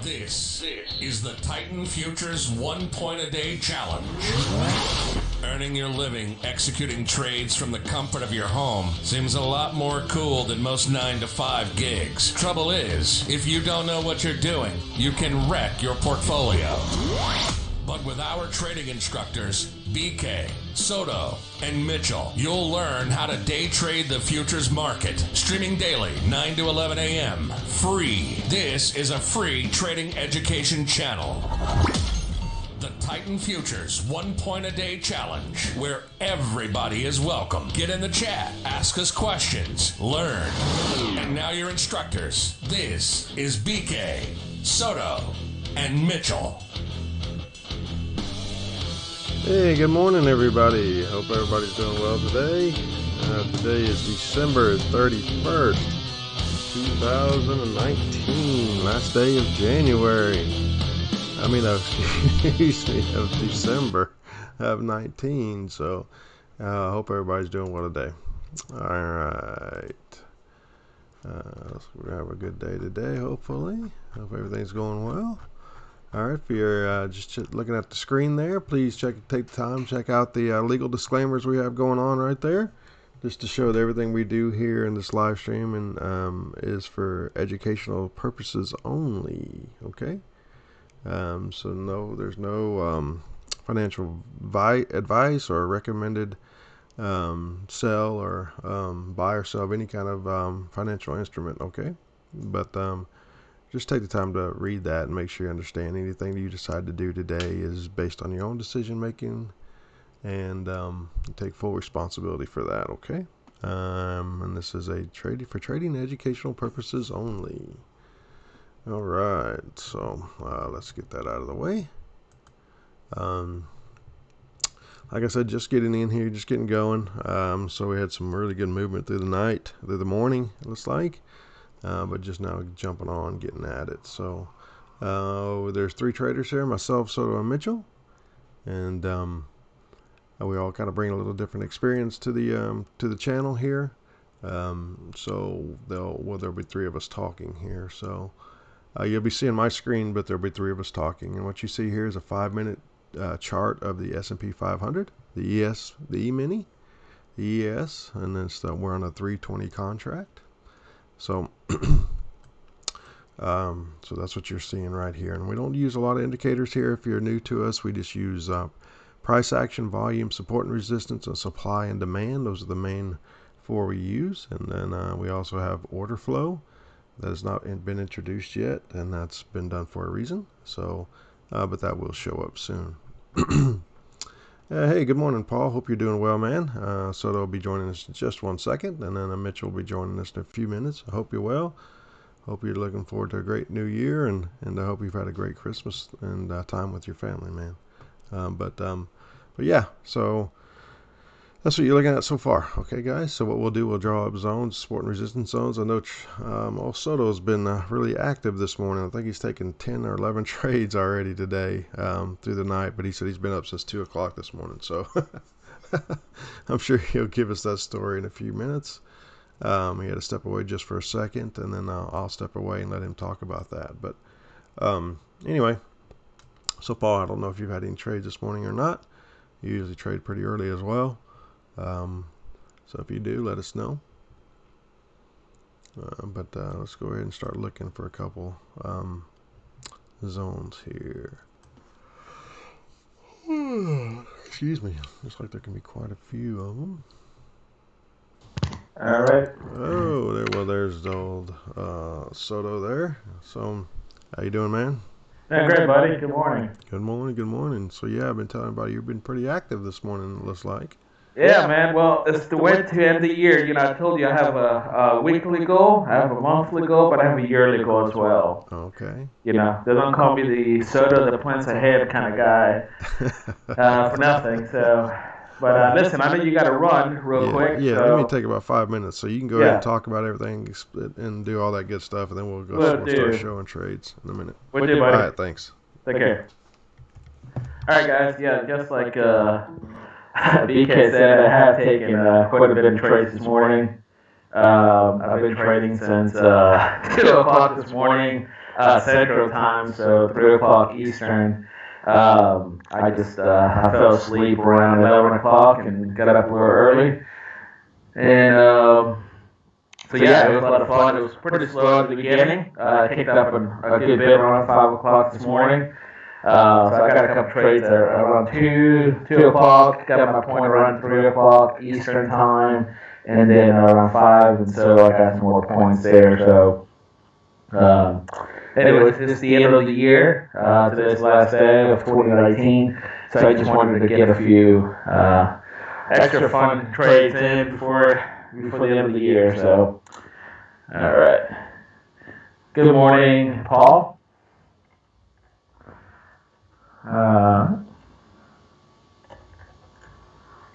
This is the Titan Futures 1 point a day challenge. Earning your living executing trades from the comfort of your home seems a lot more cool than most 9 to 5 gigs. Trouble is, if you don't know what you're doing, you can wreck your portfolio. But with our trading instructors, BK, Soto, and Mitchell, you'll learn how to day trade the futures market. Streaming daily, 9 to 11 a.m. Free. This is a free trading education channel. The Titan Futures 1 point a day challenge, where everybody is welcome. Get in the chat, ask us questions, learn. And now your instructors. This is BK, Soto, and Mitchell. Hey, good morning, everybody. Hope everybody's doing well today. Today is December 31st, 2019, last day of January. Excuse me, of December of 19. So, I hope everybody's doing well today. All right. We're going to have a good day today, hopefully. Hope everything's going well. All right, if you're just looking at the screen there, please take the time, check out the legal disclaimers we have going on right there, just to show that everything we do here in this live stream and is for educational purposes only. Okay, so no, there's no financial advice or recommended sell or buy or sell of any kind of financial instrument. Okay, but just take the time to read that and make sure you understand anything that you decide to do today is based on your own decision making, and take full responsibility for that. Okay, and this is a trading educational purposes only. All right, so let's get that out of the way. Like I said, just getting in here, just getting going. So we had some really good movement through the morning, it looks like. But just now jumping on, getting at it. So there's 3 traders here, myself, Soto, and Mitchell, and we all kind of bring a little different experience to the channel here. So there'll be 3 of us talking here. So you'll be seeing my screen, but there'll be 3 of us talking. And what you see here is a 5-minute chart of the S&P 500, the ES, the E-mini, the ES, and then we're on a 320 contract. So, so that's what you're seeing right here. And we don't use a lot of indicators here. If you're new to us, we just use price action, volume, support and resistance, and supply and demand. Those are the main 4 we use. And then we also have order flow that has not been introduced yet, and that's been done for a reason. So, but that will show up soon. Hey, good morning, Paul. Hope you're doing well, man. Soto will be joining us in just 1 second, and then Mitchell will be joining us in a few minutes. I hope you're well. Hope you're looking forward to a great new year, and I hope you've had a great Christmas and time with your family, man. But yeah, so that's what you're looking at so far. Okay, guys, so what we'll do, we'll draw up zones, support and resistance zones. I know Soto's been really active this morning. I think he's taken 10 or 11 trades already today through the night, but he said he's been up since 2 o'clock this morning. So I'm sure he'll give us that story in a few minutes. He had to step away just for a second, and then I'll step away and let him talk about that. But anyway, so Paul, I don't know if you've had any trades this morning or not. You usually trade pretty early as well. So if you do, let us know. But let's go ahead and start looking for a couple zones here. Excuse me. Looks like there can be quite a few of them. All right. Oh, there's the old Soto there. So, how you doing, man? Yeah, great, buddy. Good morning. Good morning. Good morning. So yeah, I've been telling everybody you've been pretty active this morning, it looks like. Yeah, man. Well, it's the way to end the year. You know, I told you I have a weekly goal, I have a monthly goal, but I have a yearly goal as well. Okay. You know, they don't call me the Soto, the plans ahead kind of guy for nothing. So, but listen, I know you got to run real quick. Yeah, so. let me take about 5 minutes. So you can go ahead and talk about everything and do all that good stuff, and then we'll start showing trades in a minute. We'll do, buddy. All right, thanks. Take care. All right, guys. Yeah, just like BK said, I have taken quite a bit of trades this morning. I've been trading since 2 o'clock this morning. Central Time, so 3 o'clock Eastern. I just I fell asleep around 11 o'clock and got up a little early. And so yeah, it was a lot of fun. It was pretty slow at the beginning. I picked up a good bit around 5 o'clock this morning. So I got a couple trades there around 2 o'clock, got my point around 3 o'clock Eastern Time, and then around 5, and so I got some more points there. So anyways, this is the end of the year, today's last day of 2019, so I just wanted to get a few extra fun trades in before the end of the year. So, all right. Good morning, Paul.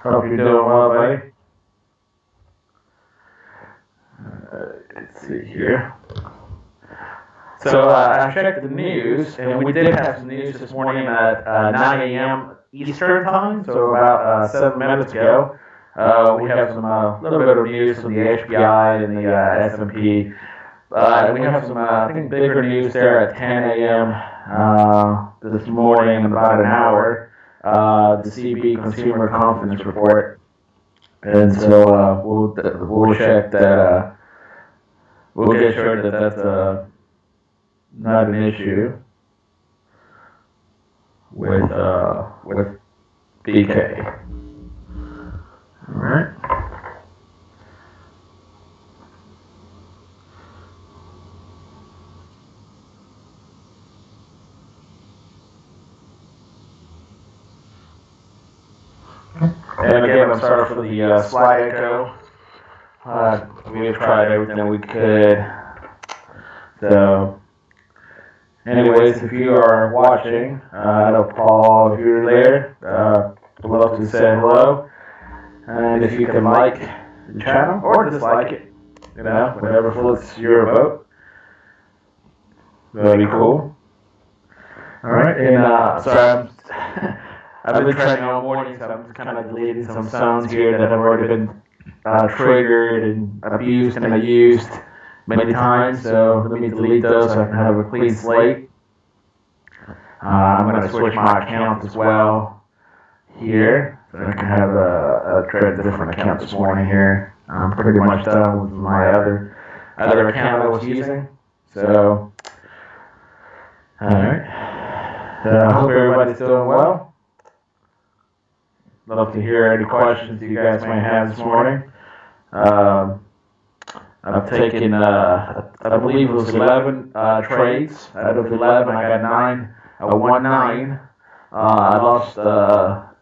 Hope you're doing well, buddy. Let's see here. So I checked the news, and we did have some news this morning at 9 a.m. Eastern Time, so about 7 minutes ago. We have some little bit of news from the HPI and the S&P. We have some, I think, bigger news there at 10 a.m. This morning in about an hour. The CB Consumer Confidence Report, and so we'll check that. We'll get sure that that's not an issue with BK. All right. And again, I'm sorry for the slide echo. We've tried everything we could. So, anyways, if you are watching, I know Paul, if you're there, I'd love to say hello. And if you can like the channel or dislike it, you know, whatever floats your boat, that'd be cool. All right, and sorry, I've been training all morning, so I'm just kind of deleting some sounds here that have already been triggered and abused and used many times. So let me delete those so I can have a clean slate. I'm going to switch my account as well here, so I can have a different account this morning here. I'm pretty much done with my other account I was using. So, all right. I hope everybody's doing well. Love to hear any questions you guys may have this morning. I've taken, I believe it was 11 trades. Out of 11, I got 9. I won 9. I lost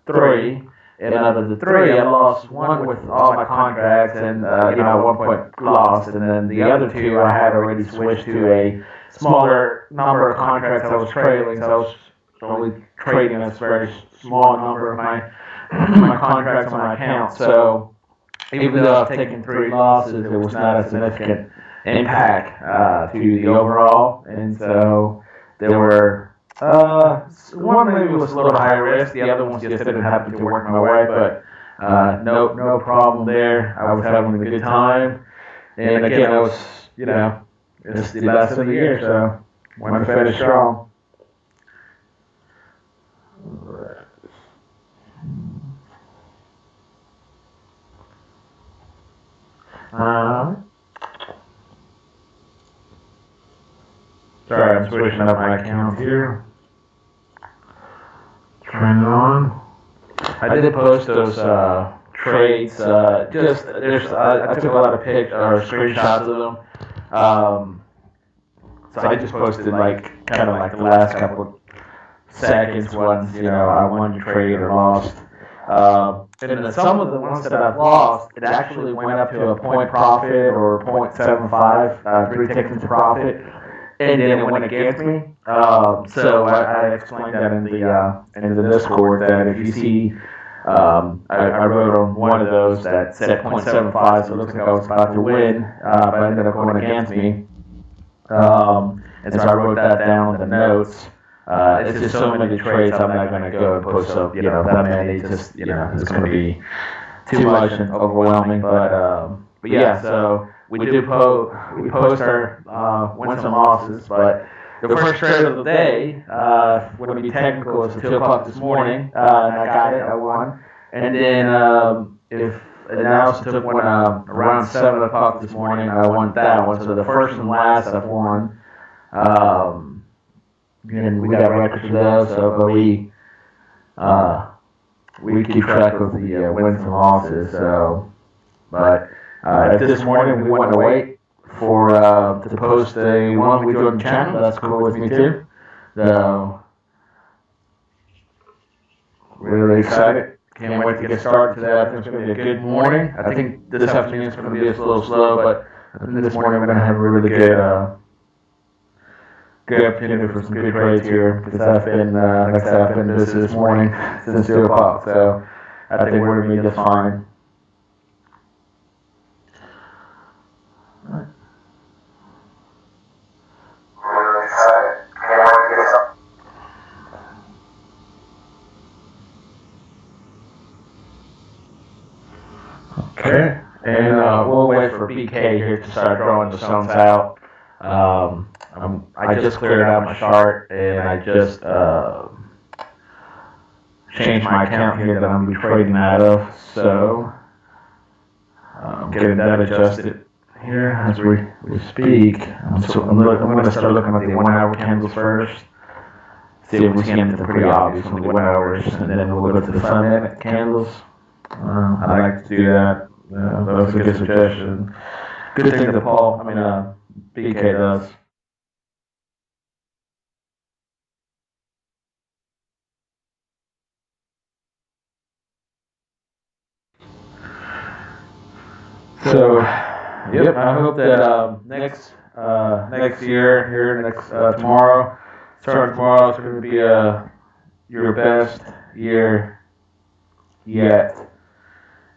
3. And out of the 3, I lost 1 with all my contracts and, 1 point lost. And then the other 2, I had already switched to a smaller number of contracts I was trailing. So I was only trading a very small number of my contracts on my account. So even though I've taken 3 losses, it was not a significant impact to the overall. And so there were one maybe was a little higher risk. The other ones just didn't happen to work my way. But no problem there. I was having a good time. And again, I was, it's the last of the year, so want to finish strong. Sorry, I'm switching up my account here. Turn it on. I did post those trades. I took a lot of screenshots of them. So I just posted kind of the last couple seconds ones. I won the trade or lost. And then some of the ones that I've lost, it actually went up to a point profit or 0.75, 3 ticks into profit, and then it went against me. So I explained that in the Discord that if you see, I wrote on one of those that said 0.75, so it looks like I was about to win, but it ended up going against me. And so I wrote that down in the notes. It's just so many trades, I'm not going to go and post up, that many. Just, it's going to be too much and overwhelming. But yeah, so we post our wins and losses, but the first trade of the day, would be technical, is at 2 o'clock this morning, and I got it, I won. And then and I also took one around 7 o'clock this morning, I won that one. So the first and last I've won. And we got records for those, so but we keep track of the wins and losses. So, but this morning we want to wait for to post a one we do on the channel. That's cool with me too. So, really excited. Can't wait to get started today. I think it's going to be a good morning. I think this afternoon is going to be a little slow, but I think this morning we're going to have a really good opportunity for some good trades here, because I've been, like I said, I've been busy this morning since 2 o'clock, so I think we're going to be just fine. Really excited. Can't wait to get started. Okay, and we'll wait for BK here to start drawing the stones out. I just cleared out my chart, and I just changed my account here that I'm going to be trading out of. So getting that adjusted here as we speak. So I'm going to start looking at the 1 hour candles first. See if we can get the pretty obvious on the 1 hours, and then we'll go to the 5 minute candles. I like to do that. That was a good suggestion. Good thing that BK does. So, yep, I hope that next year, tomorrow, starting tomorrow, is going to be your best year yet.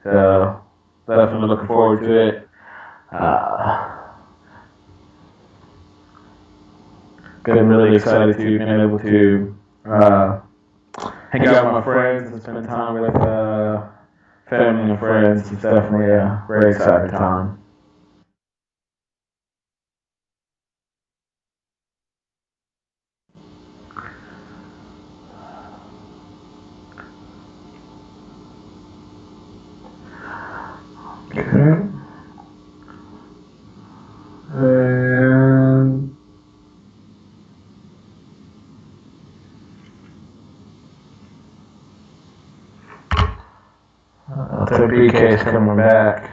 So, definitely looking forward to it. Been really excited to been able to hang out with my friends and spend time with family and friends. It's definitely a very exciting time. Okay. And I think BK is coming back.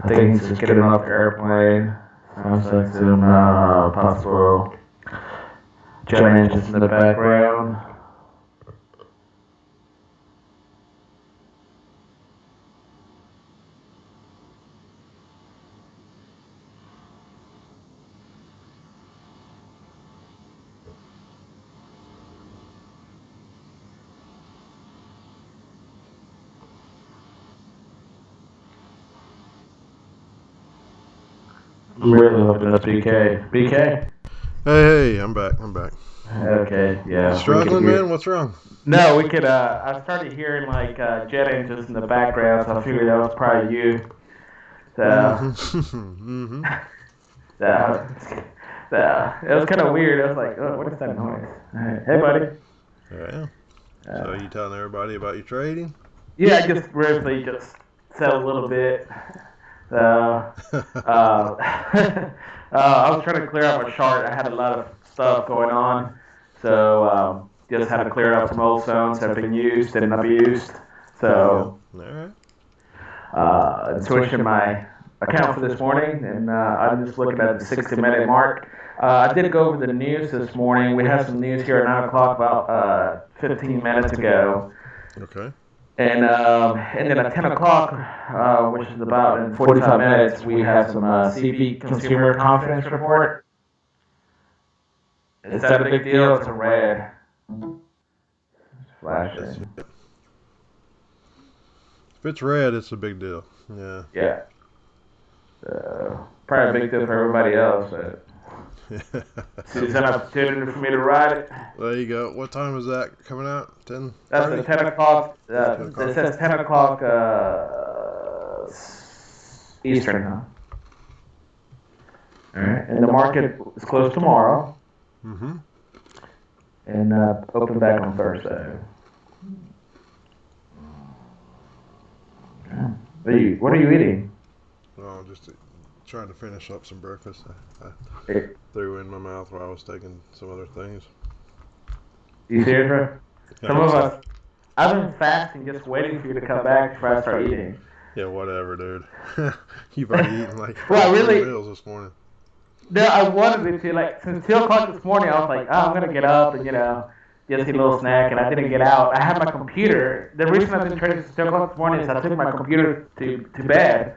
I think he's just getting off the airplane. Sounds like some possible jet engines in the background. I'm really hoping that's BK. BK? Hey, I'm back. Okay, yeah. Struggling, man? What's wrong? No, we could, I started hearing like jet engines in the background, so I figured that was probably you. So, Mm-hmm. It was kind of weird. I was like, oh, what is that noise? Hey, buddy. Yeah. So you telling everybody about your trading? Yeah, I just briefly just said a little bit. I was trying to clear out my chart. I had a lot of stuff going on, so just had to clear out some old zones that have been used and abused. So, switching my account for this morning, and I'm just looking at the 60-minute mark. I did go over the news this morning. We had some news here at 9 o'clock about 15 minutes ago. Okay. And then at 10 o'clock, which is about in 45 minutes, we have some CB Consumer Confidence Report. Is that a big deal? It's a red. It's flashing. If it's red, it's a big deal. Yeah. Yeah. Probably a big deal for everybody else. But see, it's an opportunity for me to ride it. There you go. What time is that coming out? 10? That's the 10 o'clock. It says 10 o'clock Eastern, huh? All right. And the market is closed tomorrow. Mm-hmm. And open back on Thursday. What are you eating? Oh, just trying to finish up some breakfast. I Hey, threw in my mouth while I was taking some other things. you serious, bro? Yeah, Some of us, I've been fasting just waiting for you to come back before I start eating. Yeah, whatever, dude. You've already eaten like Well, three really, meals this morning. no, I wanted to, like, since 2 o'clock this morning, I was like, oh, I'm going to get up and, just eat a little snack, and I didn't get out. I had my computer. The reason I didn't trade since 2 o'clock this morning is I took my computer to bed,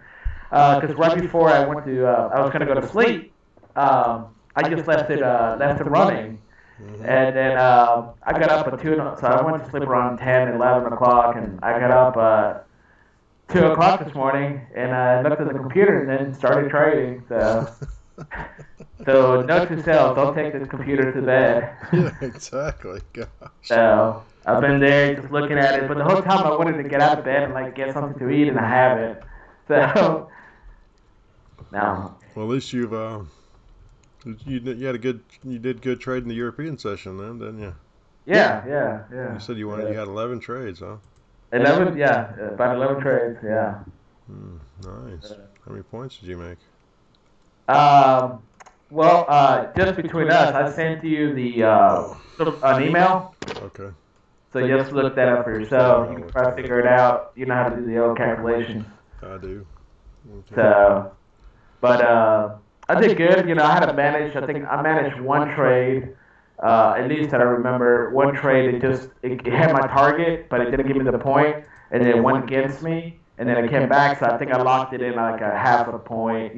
because right before I went to, I was going to go to sleep, I just left it running. Mm-hmm. And then I got up at 2, so I went to sleep around 10, 11 o'clock, and I got up 2 o'clock this morning, and I looked at the computer and then started trading. So note to self, don't take this computer to bed. Yeah, exactly. Gosh. So I've been there just looking at it, but the whole time I wanted to get out of bed and like get something to eat, and I haven't. So now, Well, at least you did good trade in the European session then, didn't you? yeah. You said you had 11 trades, huh? 11, yeah, about 11 trades, yeah. Nice. How many points did you make? Well, just between us, I sent you an email. Okay. So just look that up for yourself. You can try to figure it out. You know how to do the old calculations. I do. Okay. So, but I did good. I had to manage. I think I managed one trade. At least that I remember, one trade. It had my target, but it didn't give me the point, and then it went against me, and then it came back. So I think I locked it in like a half a point.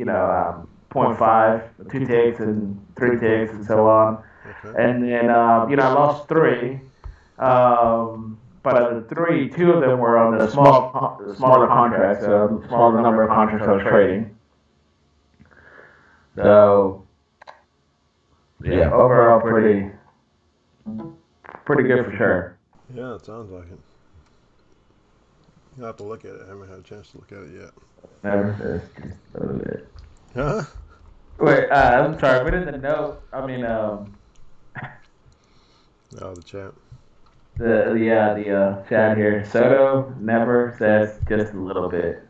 0.5, 2 ticks and 3 ticks and so on. Okay. And then I lost 3. But of the 3, 2 of them were on the smaller contracts, so smaller number of contracts I was trading. So yeah, overall pretty good for sure. Yeah, it sounds like it. You'll have to look at it. I haven't had a chance to look at it yet. Never says just a little bit. Huh? Wait, I'm sorry. What is the note? I mean, Oh, the chat. the chat here. Soto never says just a little bit.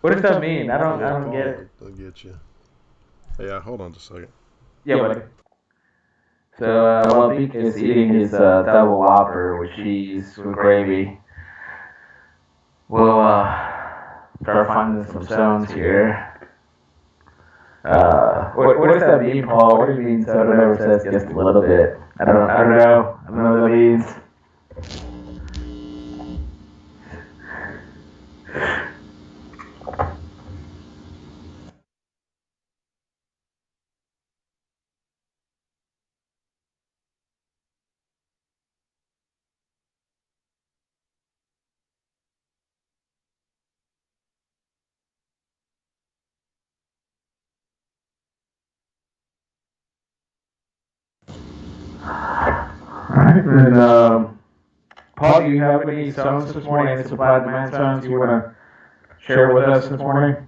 What does that mean? I don't get it. I'll get you. Yeah, hold on just a second. Yeah, buddy. So while Beak is eating his double whopper with cheese with gravy, we'll start finding some stones here. What does that mean, Paul? What do you mean Soto never says just a little bit? I don't know. I don't know what that means. Alright, then Paul, do you have any stones this morning, any supply and demand stones you want to share with us this morning?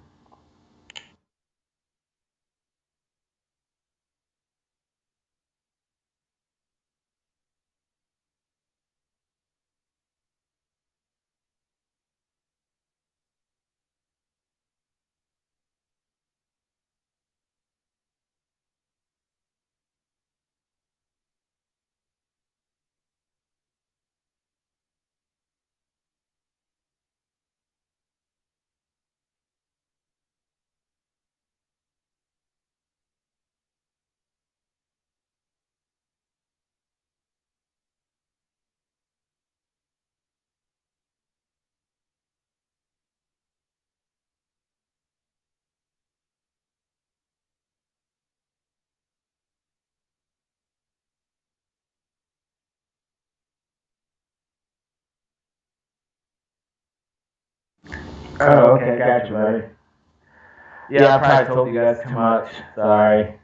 Oh, okay, gotcha, buddy. Yeah, I probably told you guys too much. Sorry.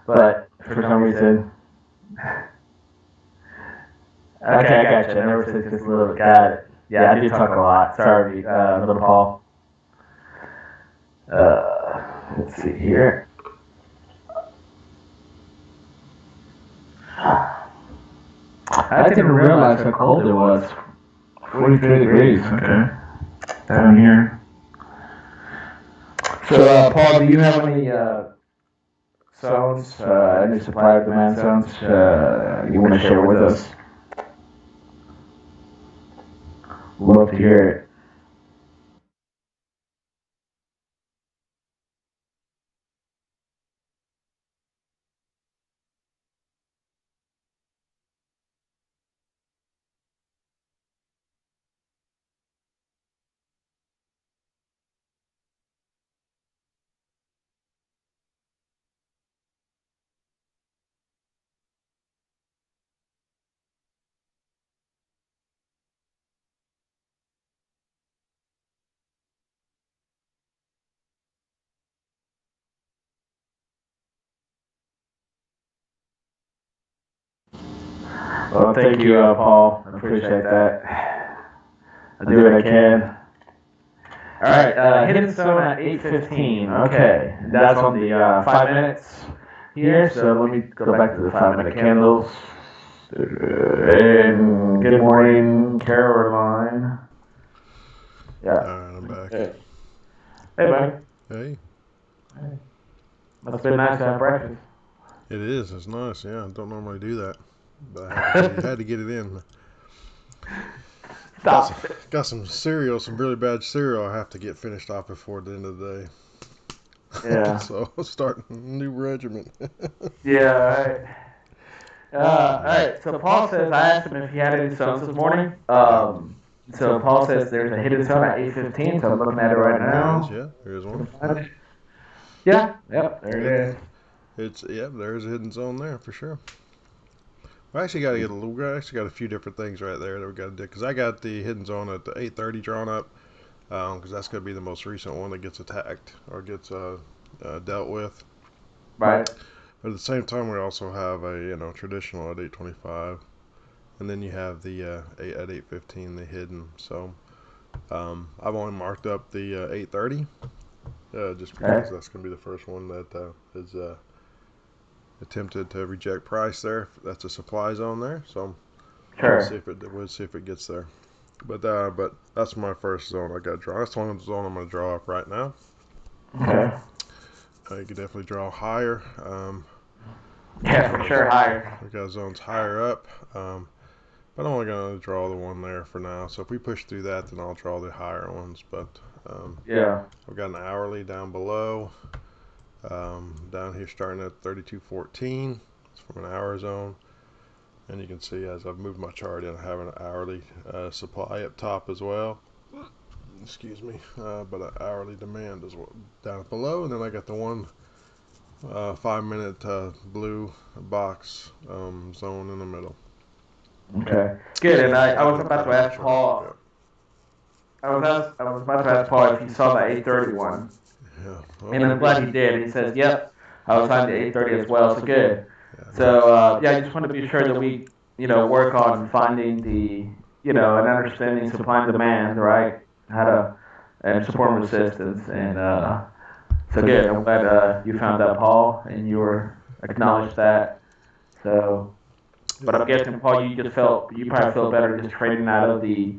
But for some reason. Okay, I gotcha. I never said just a little bit. Got it. Yeah, I do talk a lot. Sorry, little Paul. Let's see here. I didn't realize how cold it was. 43 degrees. Okay. Down here. So, Paul, do you have any zones, any supply or demand zones you want to share with us? Love to hear it. Well, thank you, Paul. I appreciate that. I'll do what I can. All right, hidden zone at 8:15. Okay, that's on the 5 minutes here. So let me go back to the 5 minute candles. And good morning, Caroline. Yeah. All right, I'm back. Hey, buddy. Hey, Must have been nice to have breakfast. it is. It's nice. Yeah, I don't normally do that, but I had to get it in. Stop. Got some cereal, some really bad cereal. I have to get finished off before the end of the day. Yeah. So starting a new regimen. Yeah. All right. So Paul says I asked him if he had any zones this morning. So Paul says there's a hidden zone at 8:15. So I'm looking at it right now. Yeah, there's one. Yeah. Yep. There it is. There's a hidden zone there for sure. We actually got to get we actually got a few different things right there that we got to do, because I got the hidden zone at the 8:30 drawn up, because that's going to be the most recent one that gets attacked or gets dealt with. Right. But at the same time, we also have a traditional at 8:25, and then you have the at 8:15 the hidden. So I've only marked up the 8:30, just because that's going to be the first one that is attempted to reject price there. That's a supply zone there, so Sure. we'll see if it gets there. But that's my first zone I got to draw. That's the only zone I'm going to draw up right now. Okay. You could definitely draw higher. Yeah, for sure, higher. We got zones higher up, but I'm only going to draw the one there for now. So if we push through that, then I'll draw the higher ones. But Yeah. I've got an hourly down below. Down here starting at 32.14. It's from an hour zone. And you can see as I've moved my chart in, I have an hourly supply up top as well. Excuse me. But an hourly demand as well down below. And then I got the one 5 minute blue box zone in the middle. Okay. Good. And I was about to ask Paul. I was about to ask Paul if he saw the 8:30 one. Yeah. And I'm glad he did. He says, "Yep, I was on the 8:30 as well." So good. So I just want to be sure that we, work on finding the, and understanding supply and demand, right? How to and support and resistance, and so good. I'm glad you found that, Paul, and you were acknowledged that. So, but I'm guessing, Paul, you probably feel better just trading out of the.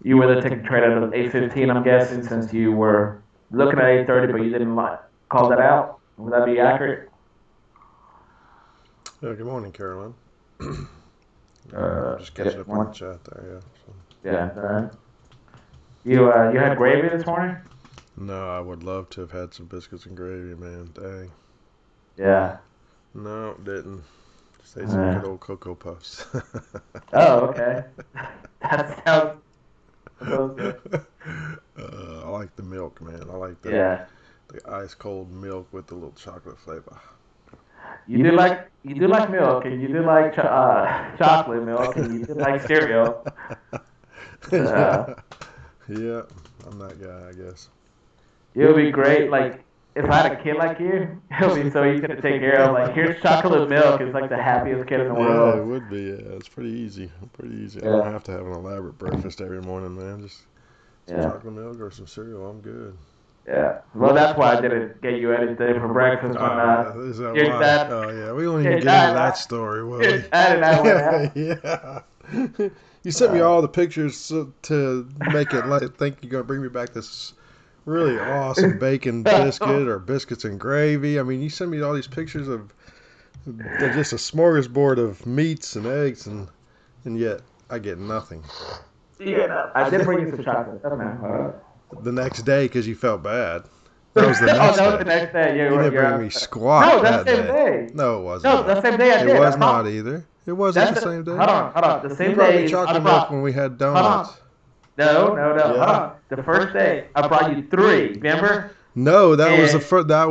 You were taking a trade out of 8:15, I'm guessing, since you were looking at 8:30, but you didn't call that out. Would that be accurate? Good morning, Caroline. Just catching up one. on the chat there, Yeah. All right. You had gravy this morning? No, I would love to have had some biscuits and gravy, man. Dang. Yeah. No, didn't. Just ate some good old Cocoa Puffs. Oh, okay. That sounds good. I like the milk, man. I like the ice cold milk with the little chocolate flavor. You do like milk, and you do like chocolate milk, and you do like cereal. Yeah, I'm that guy, I guess. It would be great, like, if I had a kid like you, it would be so easy to take care of. Like, here's chocolate milk. It's like the happiest kid in the world. Yeah, it would be. Yeah, it's pretty easy. Yeah. I don't have to have an elaborate breakfast every morning, man. Just some chocolate milk or some cereal. I'm good. Yeah. Well, that's why I didn't get you anything for breakfast when Is that your why? dad, Oh, yeah. We won't even your get into dad, that story, will your we? dad and I went out. Yeah. You sent me all the pictures to make it like think you're gonna bring me back this really awesome bacon biscuit or biscuits and gravy. I mean, you sent me all these pictures of just a smorgasbord of meats and eggs, and yet I get nothing. Yeah, I did bring you some chocolate. Oh, no. The next day, because you felt bad. That was the Oh, next that was day. the next day. You didn't bring me squat No, that's that the same day. day. No, it wasn't. No, the same day I It did. was not either. It wasn't the same day. Hold on. The You same brought day me is I chocolate milk brought. when we had Hold on. donuts. No. Hold Yeah. on. The first day I brought you 3. Remember? No, that was And- that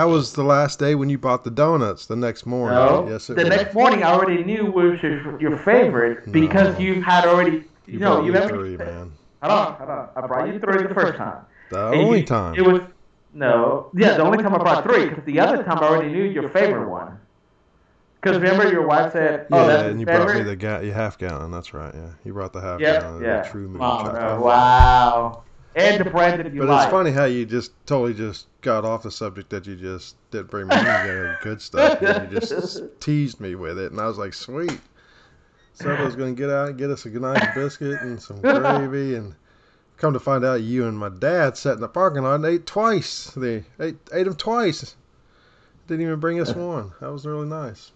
was the last day when you bought the donuts. The next morning. No. Yes, it The was. next morning I already knew which was your favorite because No. you had already. You know, brought you me remember? 3, man. Hold on. I brought you 3 the first time. The And only you- time. It was no. Yeah, the only time I brought 3 because the other time I already knew your favorite one. Because remember, your wife said, "Oh, Yeah, that's and his you favorite." brought me the half gallon. That's right. Yeah, you brought the half Yep, gallon of yeah. the True Milk Oh, chocolate. no. Wow. And the brand that you But like. it's funny how you just totally just got off the subject that you just didn't bring me any good stuff. And you just teased me with it, and I was like, sweet. So I was going to get out and get us a nice biscuit and some gravy, and come to find out you and my dad sat in the parking lot and ate twice. They ate them twice. Didn't even bring us one. That was really nice.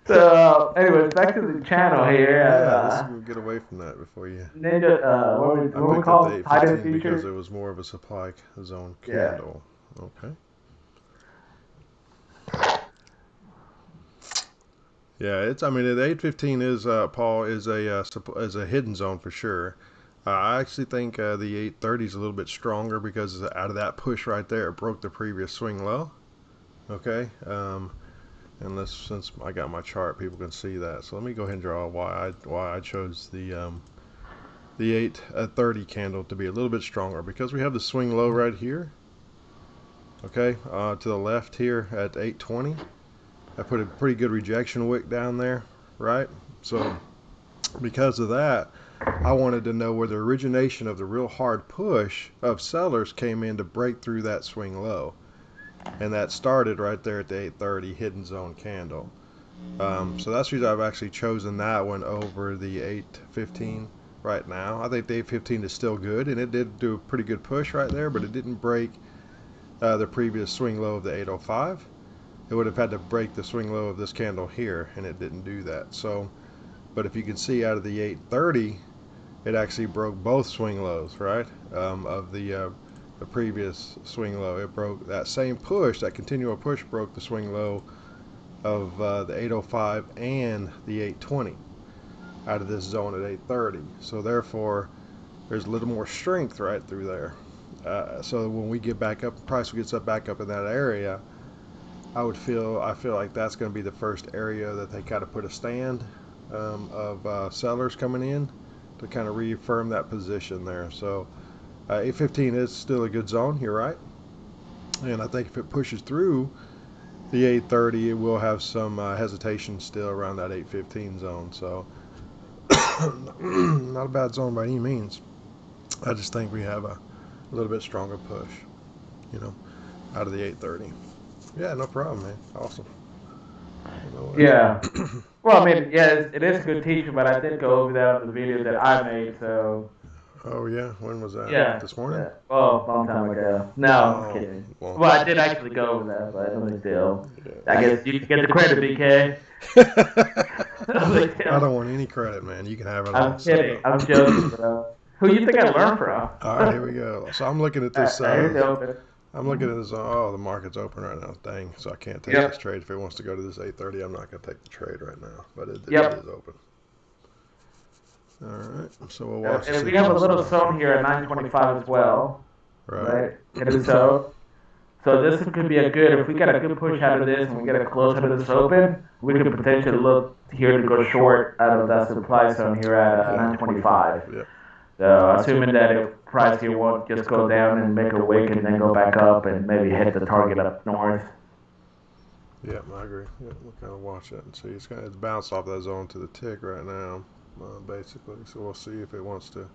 So, anyways, back to the channel here. Let's get away from that before you. Ninja, what I we picked call up the Titan 815 because feature. it was more of a supply zone Yeah. candle. Okay. Yeah, it's. I mean, the 815 is Paul is a hidden zone for sure. I actually think the 830 is a little bit stronger because out of that push right there, it broke the previous swing low. Okay. And since I got my chart, people can see that. So let me go ahead and draw why I chose the 830 candle to be a little bit stronger because we have the swing low right here. Okay, to the left here at 820. I put a pretty good rejection wick down there, right? So because of that, I wanted to know where the origination of the real hard push of sellers came in to break through that swing low. And that started right there at the 830 hidden zone candle. So that's the reason I've actually chosen that one over the 815 right now. I think the 815 is still good, and it did do a pretty good push right there, but it didn't break the previous swing low of the 805. It would have had to break the swing low of this candle here, and it didn't do that. So, but if you can see out of the 830, it actually broke both swing lows, right? Of the previous swing low. It broke that same push, that continual push broke the swing low of the 805 and the 820 out of this zone at 830. So therefore, there's a little more strength right through there. So when we get back up, price gets back up in that area, I feel like that's going to be the first area that they kind of put a stand of sellers coming in to kind of reaffirm that position there. So 815 is still a good zone, you're right. And I think if it pushes through the 830, it will have some hesitation still around that 815 zone. So not a bad zone by any means. I just think we have a little bit stronger push, out of the 830. Yeah, no problem, man. Awesome. Yeah. Well, I mean, yeah, it is a good teacher, but I did go over that on the video that I made, so. Oh, yeah? When was that? Yeah. This morning? Yeah. Oh, a long time ago. No, I'm kidding. Well, I did actually go over that, but no big deal. Yeah. I guess you can get the credit, BK. I don't want any credit, man. You can have it all. I'm kidding. I'm joking, bro. Who you think I learned from? All right, here we go. So I'm looking at this. Here's the open. I'm looking at this. Oh, the market's open right now. Dang. So I can't take this trade. If it wants to go to this 830, I'm not going to take the trade right now. But it is open. All right. So we'll watch. And we have a little zone here at 925 as well. Right? So this could be a good, if we get a good push out of this and we get a close out of this open, we could potentially look here to go short out of that supply zone here at 925. Yeah. So assuming that if price here won't just go down and make a wick and then go back up and maybe hit the target up north. Yeah, I agree. Yeah, we'll kind of watch that and see. It's bounced off that zone to the tick right now, basically. So we'll see if it wants to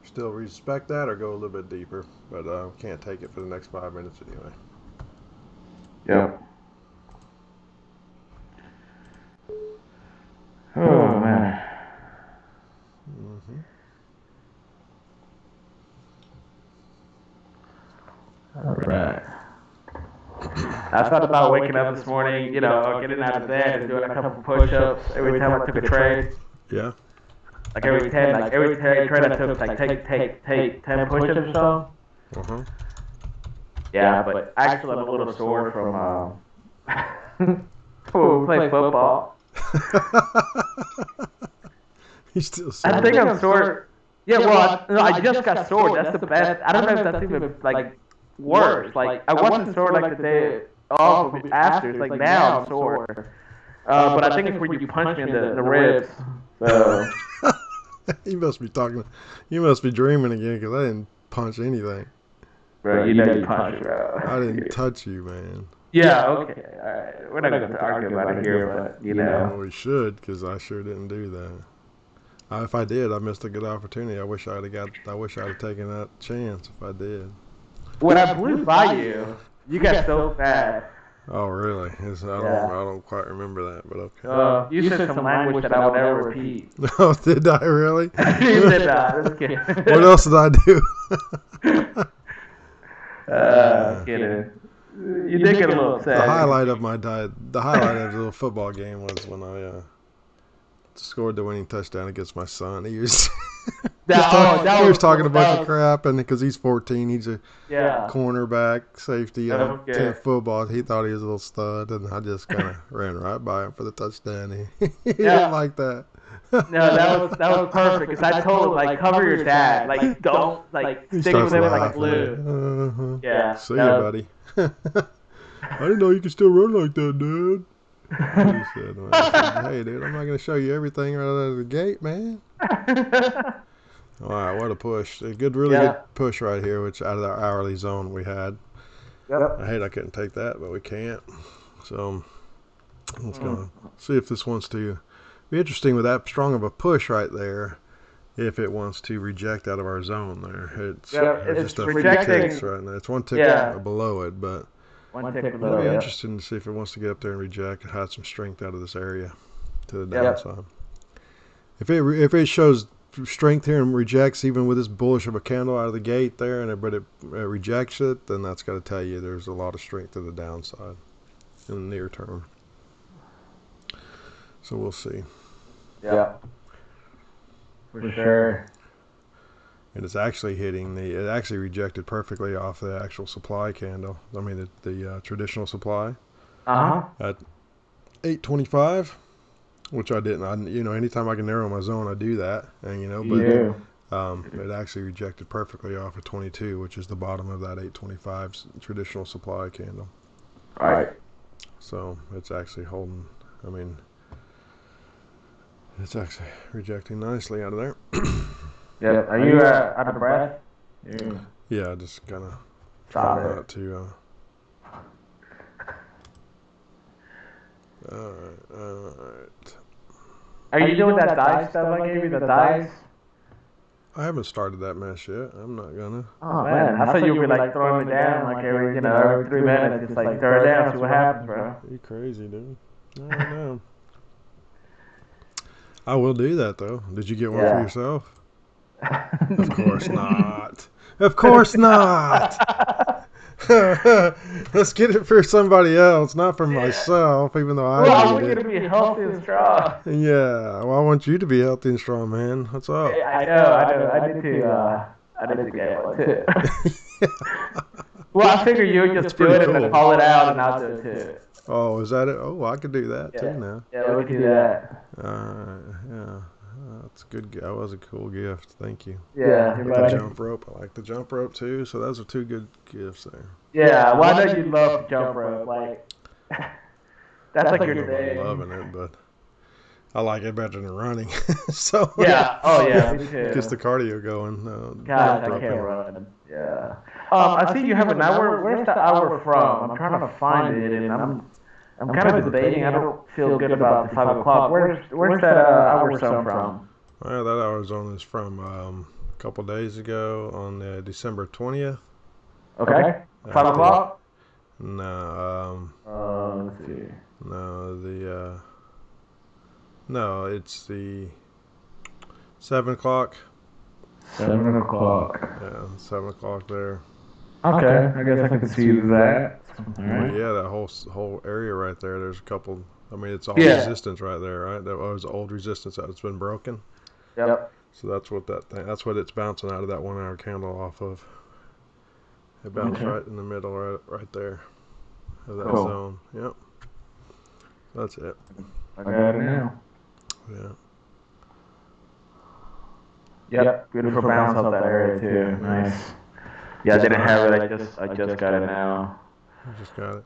still respect that or go a little bit deeper, but can't take it for the next 5 minutes anyway. Yep. Oh, man. Mm-hmm. All right. I thought about waking up this morning, getting out of bed and doing a couple push-ups every time I took a trade. Yeah. Like every trade I took, like take 10 push-ups or so. Uh-huh. Yeah, but actually I'm a little sore from when we play football. You still sore? I think I'm sore. Yeah, well, I just got sore. That's the best. I don't know if that's even like worse. Like I wasn't sore like the day off after. It's like now I'm sore. But I think it's when you punch me in the ribs. So. You must be talking. You must be dreaming again because I didn't punch anything. Bro, you know you punched, bro. I didn't touch you, man. Yeah, okay. All right. We're not going to argue about it here, but, Well, we should, because I sure didn't do that. If I did, I missed a good opportunity. I wish I'd have taken that chance if I did. When I blew by you, you got so fast. Oh, really? I don't quite remember that, but okay. You said some language that I would never repeat. Oh, did I really? You said that. Just kidding. What else did I do? Kidding. You did get a little upset. The highlight of the little football game was when I scored the winning touchdown against my son. He was talking a bunch of crap, and because he's 14, he's a cornerback, safety, 10 football. He thought he was a little stud, and I just kind of ran right by him for the touchdown. He didn't like that. No, that was perfect. Because I told him, like, cover your dad, like, don't stick with him like glue. Yeah. See you, buddy. I didn't know you could still run like that, Dad. He said, hey, dude, I'm not going to show you everything right out of the gate, man. All right, what a push. A really good push right here, which out of the hourly zone we had. Yep. I hate I couldn't take that, but we can't. So let's go see if this wants to be interesting with that strong of a push right there. If it wants to reject out of our zone there. It's just a few ticks right now. It's one tick below it, but one tick below, it'll be interesting to see if it wants to get up there and reject and have some strength out of this area to the downside. If it shows strength here and rejects even with this bullish of a candle out of the gate there, but it rejects it, then that's got to tell you there's a lot of strength to the downside in the near term. So we'll see. Yeah. For sure. And it's actually it actually rejected perfectly off the actual supply candle. I mean, the traditional supply. At 825, which I didn't. Anytime I can narrow my zone, I do that. And, it actually rejected perfectly off of 22, which is the bottom of that 825's traditional supply candle. Right. So it's actually holding, it's actually rejecting nicely out of there. Yeah. Are you out of breath? Yeah, just kind of try not to. All right. Are you doing that dice stuff I gave you? The dice? I haven't started that mess yet. I'm not gonna. Oh man, I thought you were like throwing me down like every 3 minutes, just like throw it down, see what happens, bro. You crazy, dude? I don't know. I will do that though. Did you get one for yourself? Of course not. Of course not. Let's get it for somebody else, not for myself, even though I want you to be healthy and strong. Yeah, well, I want you to be healthy and strong, man. What's up? I know. I need to get one too. Well, I figure you would just do it and then call it out, and I'll do it too. Oh, is that it? Oh, I could do that too now. Yeah, we can do that. Yeah. That's good. That was a cool gift. Thank you. Yeah. The jump rope. I like the jump rope too. So those are two good gifts there. Yeah. Well, I know you love jump rope. Like that's like your thing. I'm loving it, but I like it better than running. So yeah. Oh yeah. Me too. Gets the cardio going. God, I can't run. Yeah. I see you have an hour. Where's the hour from? I'm trying to find it, and I'm kind of debating. I don't feel good about the 5 o'clock. Where's that hour zone from? Well, that hour zone is from couple days ago on December 20th. Okay. 5 o'clock. No, Let's see. no, it's the 7 o'clock. 7 o'clock. Yeah, 7 o'clock there. Okay, I guess I can see that. All right. Yeah, that whole area right there. There's a couple. I mean, it's all resistance right there, right? That was old resistance that's been broken. Yep. So that's what that's what it's bouncing out of that 1 hour candle off of. It bounced right in the middle, right there, of that zone. Yep. That's it. I got it now. Yeah. Yep. Beautiful bounce off that area too. Nice. Yeah, I didn't have it. I just got it now. You just got it.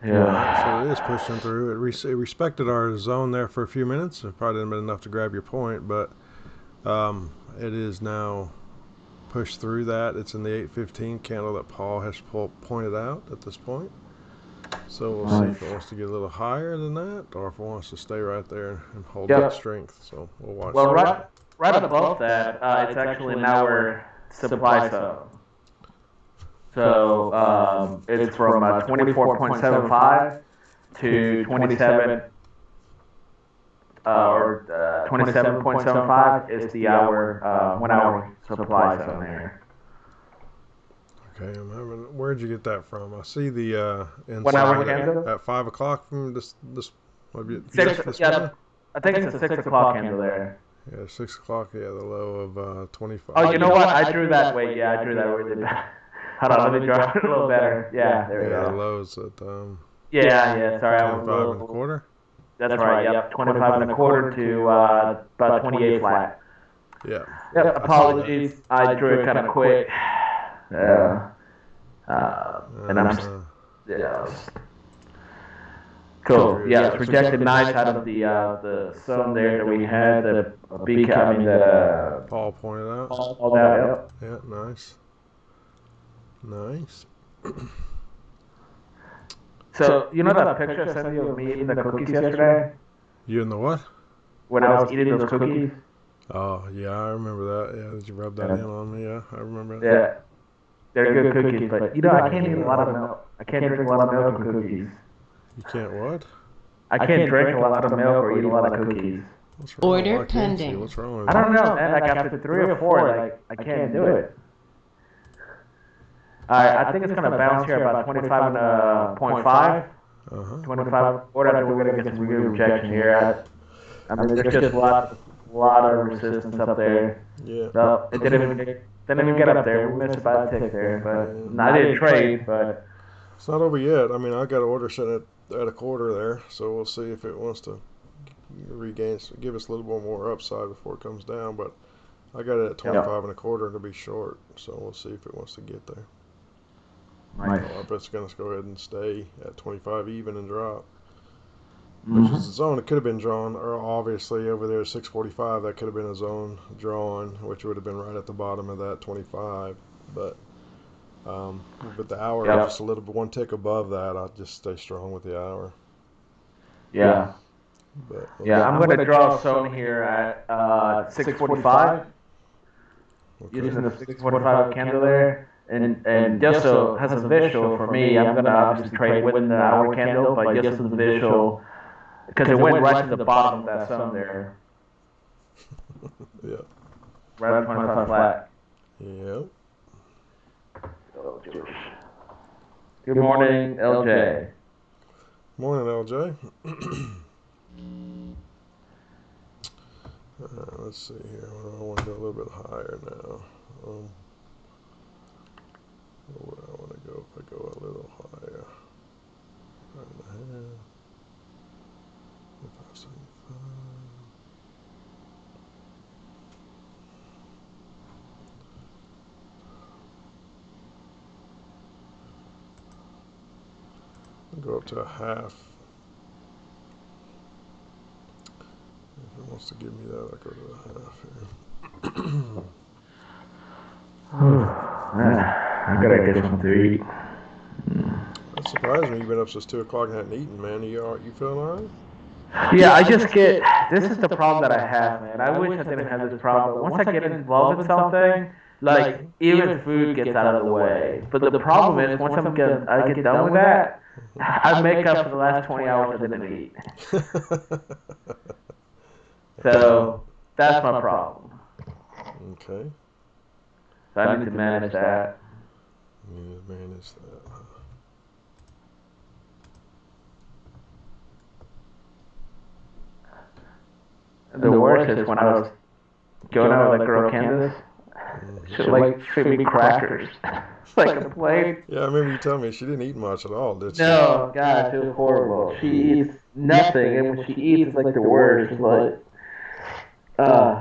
Yeah. So it is pushing through. It respected our zone there for a few minutes. It probably didn't been enough to grab your point, but it is now pushed through that. It's in the 815 candle that Paul has pointed out at this point. So we'll see if it wants to get a little higher than that, or if it wants to stay right there and hold that strength. So we'll watch. Well, right above that, it's actually in our supply zone. So it's from 24.75 to 27 or 27.75 is the 1 hour supply zone there. Okay, where'd you get that from? I see the 1 hour candle at 5 o'clock from this maybe I think it's a 6 o'clock candle there. Yeah, 6 o'clock. Yeah, the low of 25. Oh, you know what? I drew that way. Yeah, I drew that way. Hold on, let me draw it a little better. Yeah, there we go. The lows at yeah. Sorry, 25 and a quarter. That's right. Yep, 25 and a quarter to about 28 flat. Yeah. Yep. Apologies, I drew it kind of quick. And I'm cool. Yeah, it's rejected nice out of the zone there that we had. The Paul pointed out. All that. Yep. Yeah, nice. Nice. So, you know that picture I sent you of me eating the cookies yesterday? You in the what? When I was eating those cookies? Oh, yeah, I remember that. Yeah, did you rub that in on me? Yeah, I remember that. Yeah. They're good cookies, but, I can't eat a lot of milk. I can't drink a lot of milk and cookies. You can't what? I can't drink a lot of milk or eat a lot of cookies. Order pending. What's wrong with I don't know, man. Like, after 3 or 4, I can't do it. I think it's going to bounce here about 25.5. 25. We're going to get some real rejection here. I mean, there's just a lot of resistance up there. Yeah. So it didn't even get up there. We missed about a tick there. But I didn't trade, but... It's not over yet. I mean, I got an order set at a quarter there, so we'll see if it wants to give us a little bit more upside before it comes down. But I got it at 25 and a quarter to be short, so we'll see if it wants to get there. Nice. I bet it's going to go ahead and stay at 25 even and drop. Which is a zone. It could have been drawn, or obviously over there at 645, that could have been a zone drawn, which would have been right at the bottom of that 25. But the hour, just a little bit, one tick above that, I'll just stay strong with the hour. Yeah. But, I'm going to draw a zone here at 645. Using the 645 candle there. And just so it has a visual for me, I'm going to obviously trade within the hour candle, but just as a visual, because it went right to the bottom of that zone there. Yeah. Right at 25 flat. Yep. Oh, good morning, LJ. Morning, LJ. Let's see here. I want to go a little bit higher now. Where would I want to go if I go a little higher? 5.5. 575. I'll go up to a half. If it wants to give me that, I'll go to a half here. I gotta get something to eat. That surprised me. You've been up since 2 o'clock and hadn't eaten, man. You feeling all right? Yeah, I just get. This is the problem that I have, man. I wish I didn't have this problem, but once I get involved in something, like even food gets out of the way. But the problem is, once I get done with that, I make up for the last 20 hours I didn't eat. So that's my problem. Okay. So I need to manage that. You need to manage that. The worst is when I was going out with that girl Candace, she like feed me crackers, like a plate. Yeah, I remember you telling me she didn't eat much at all, did she? No, gosh, it was horrible. She eats nothing, and when she eats, it's like the worst. It's like,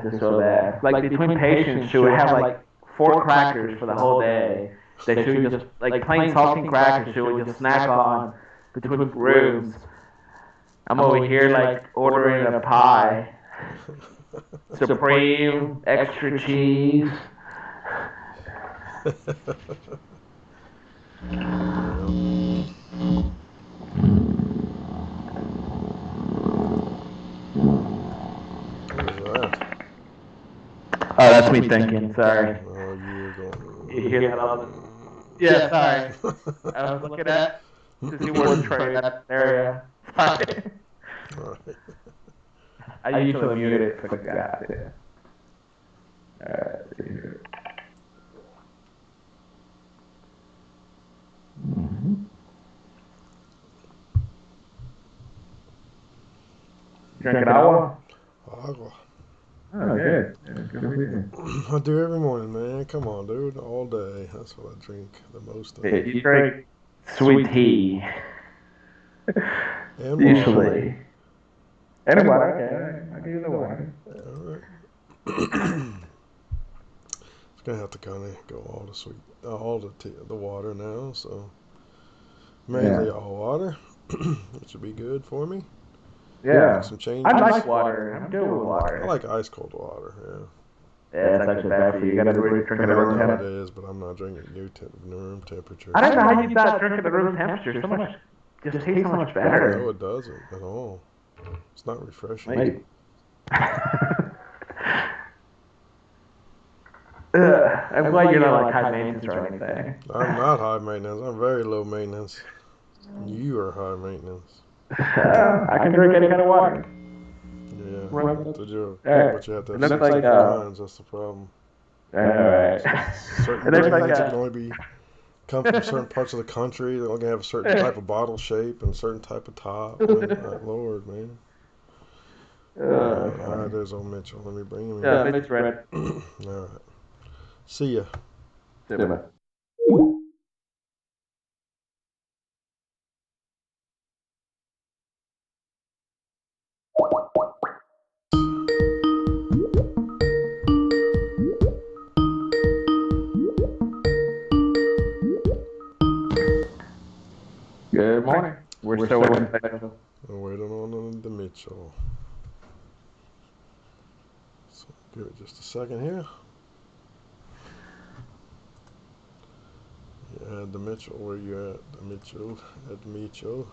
it's so bad. Like between patients, she would have like 4 crackers for the whole day. That she would just like plain saltine crackers. She would just snack on between rooms. I'm over here like ordering a pie. Supreme, extra cheese. Oh, that's me thinking. Sorry. Oh, you're going. You hear that other? Yeah, sorry. I was looking at to see where the train in that area. Sorry. Alright. I usually mute it, forgot it. Alright. Drinking agua? Agua. Oh, good. I do every morning, man. Come on, dude. All day. That's what I drink the most of. You drink sweet tea. And Usually. And water, okay. I can use the water. Alright. It's gonna have to kind of go all the water now, so mainly all water, which would be good for me. Yeah. Make some changes. I like water. I'm good with water. I like ice cold water. Yeah, it's actually bad for you. You gotta really drink it at room I know temperature. it is, but I'm not drinking room temperature. I don't know how you thought drinking at room temperature so much. Just tastes so much better. No, it doesn't at all. It's not refreshing. Maybe. I'm glad you're not like high maintenance or anything. I'm not high maintenance. I'm very low maintenance. You are high maintenance. I can drink any kind of water. Yeah, Right. that's a joke. Alright. But you have to And have that's 6 like, lines. That's the problem. Alright. Certain And that's like, brands can only come from certain parts of the country. They're only gonna have a certain type of bottle shape and certain type of top. Man, Lord, man. Alright, there's old Mitchell. Let me bring him in. Yeah, Mitch ready. Alright. See ya. Good morning. We're still waiting. I'm waiting on the Mitchell. So give it just a second here. Yeah, the Mitchell, where you at? The Mitchell, at the Mitchell.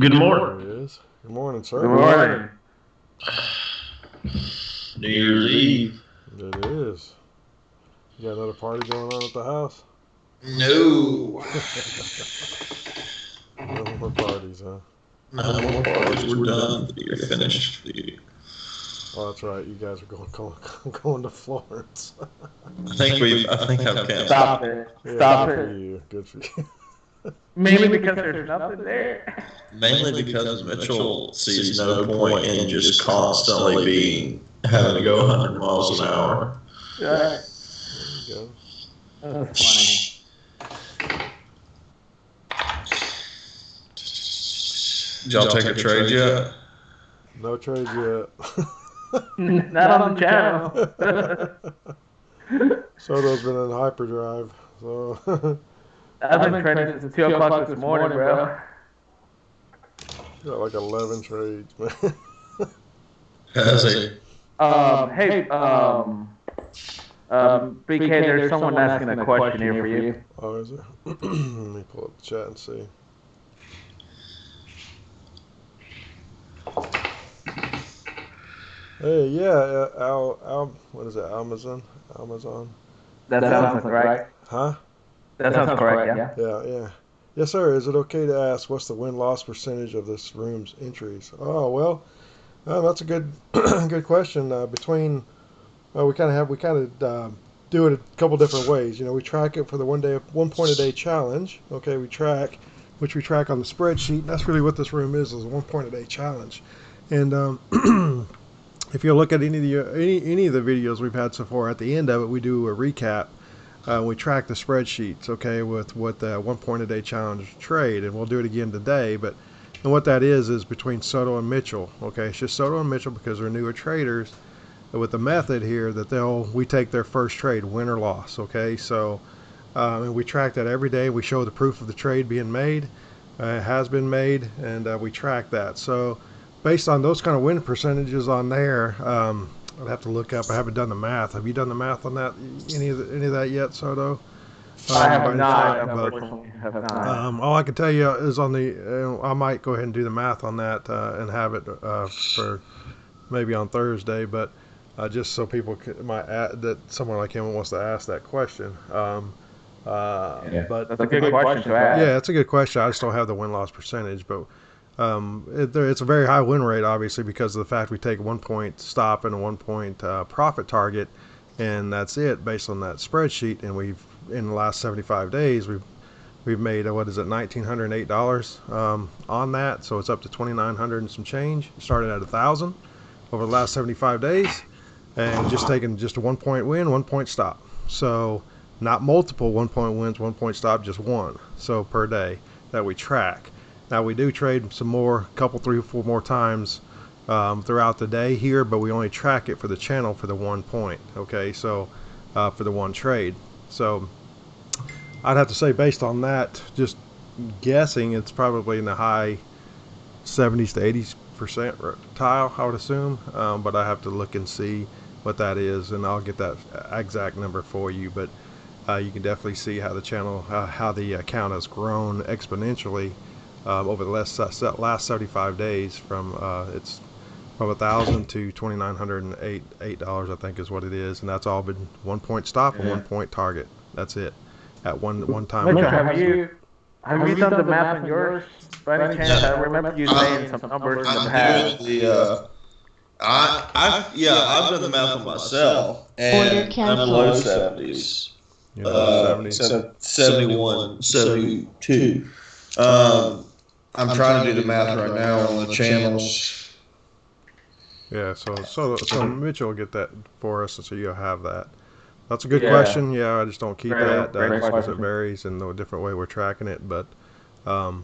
Good morning. There he is. Good morning, sir. Good morning. New Year's Eve. It is. You got another party going on at the house? No. No more parties, huh? No more parties. We're done. You're finished. Oh, that's right. You guys are going to Florence. I think I've canceled. Stop it. Yeah, Stop good it. for you. Good for you. Mainly because there's nothing there. Mainly because Mitchell sees no point in just constantly having to go 100 miles an hour. Right. There you go. That's Did y'all take a trade yet? No trades yet. funny. Not on the channel. Soto's been in hyperdrive, so I've been trading since 2 o'clock this morning, bro. got like 11 trades, man. Has he? Hey, BK, there's someone asking a question here for you. Oh, is there? Let me pull up the chat and see. Hey, yeah, what is it? Amazon? That sounds correct. Huh? That sounds correct, yeah. Yeah. Yes, sir. Is it okay to ask what's the win-loss percentage of this room's entries? Oh, well, that's a good good question. We kind of do it a couple different ways. We track it for the 1 point a day challenge. Okay, we track on the spreadsheet. And that's really what this room is a 1 point a day challenge. And if you look at any of the videos we've had so far, at the end of it, we do a recap. We track the spreadsheets, okay, with what the 1 point a day challenge trade, and we'll do it again today. And what that is between Soto and Mitchell. Okay, it's just Soto and Mitchell because they're newer traders. With the method here that we take their first trade, win or loss. Okay, so and we track that every day. We show the proof of the trade being made, it has been made, and we track that. So based on those kind of win percentages on there, I'd have to look up. I haven't done the math. Have you done the math on that? Any of that yet, Soto? I have not. Unfortunately, have not. All I can tell you is on the. I might go ahead and do the math on that and have it for maybe on Thursday, but just so people that someone like him wants to ask that question. But that's a good question to ask. Yeah, it's a good question. I just don't have the win-loss percentage, but. It's a very high win rate, obviously, because of the fact we take a 1 point stop and a 1 point profit target, and that's it based on that spreadsheet. And in the last 75 days, we've made $1,908 on that, so it's up to $2,900 and some change. It started at 1,000 over the last 75 days, and just taking just a 1 point win, 1 point stop. So not multiple 1 point wins, 1 point stop, just one. So per day that we track. Now we do trade some more, couple, 3 or 4 more times throughout the day here, but we only track it for the channel for the 1 point. Okay, so for the one trade. So I'd have to say, based on that, just guessing, it's probably in the high 70s to 80% tile, I would assume. But I have to look and see what that is, and I'll get that exact number for you. But you can definitely see how the channel, how the account has grown exponentially. Over the last 75 days, it's from 1,000 to $2,908, I think is what it is, and that's all been 1 point stop and 1 point target. That's it at one time. Mitchell, have you done the math on yours by any chance? I remember you saying some numbers in the past. I've done the math on myself, and I'm low 70s. 71, 72. I'm trying to do the math right now on the channels. Yeah, so Mitchell will get that for us, so you'll have that. That's a good question. Yeah, I just don't keep that because it varies in the different way we're tracking it. But the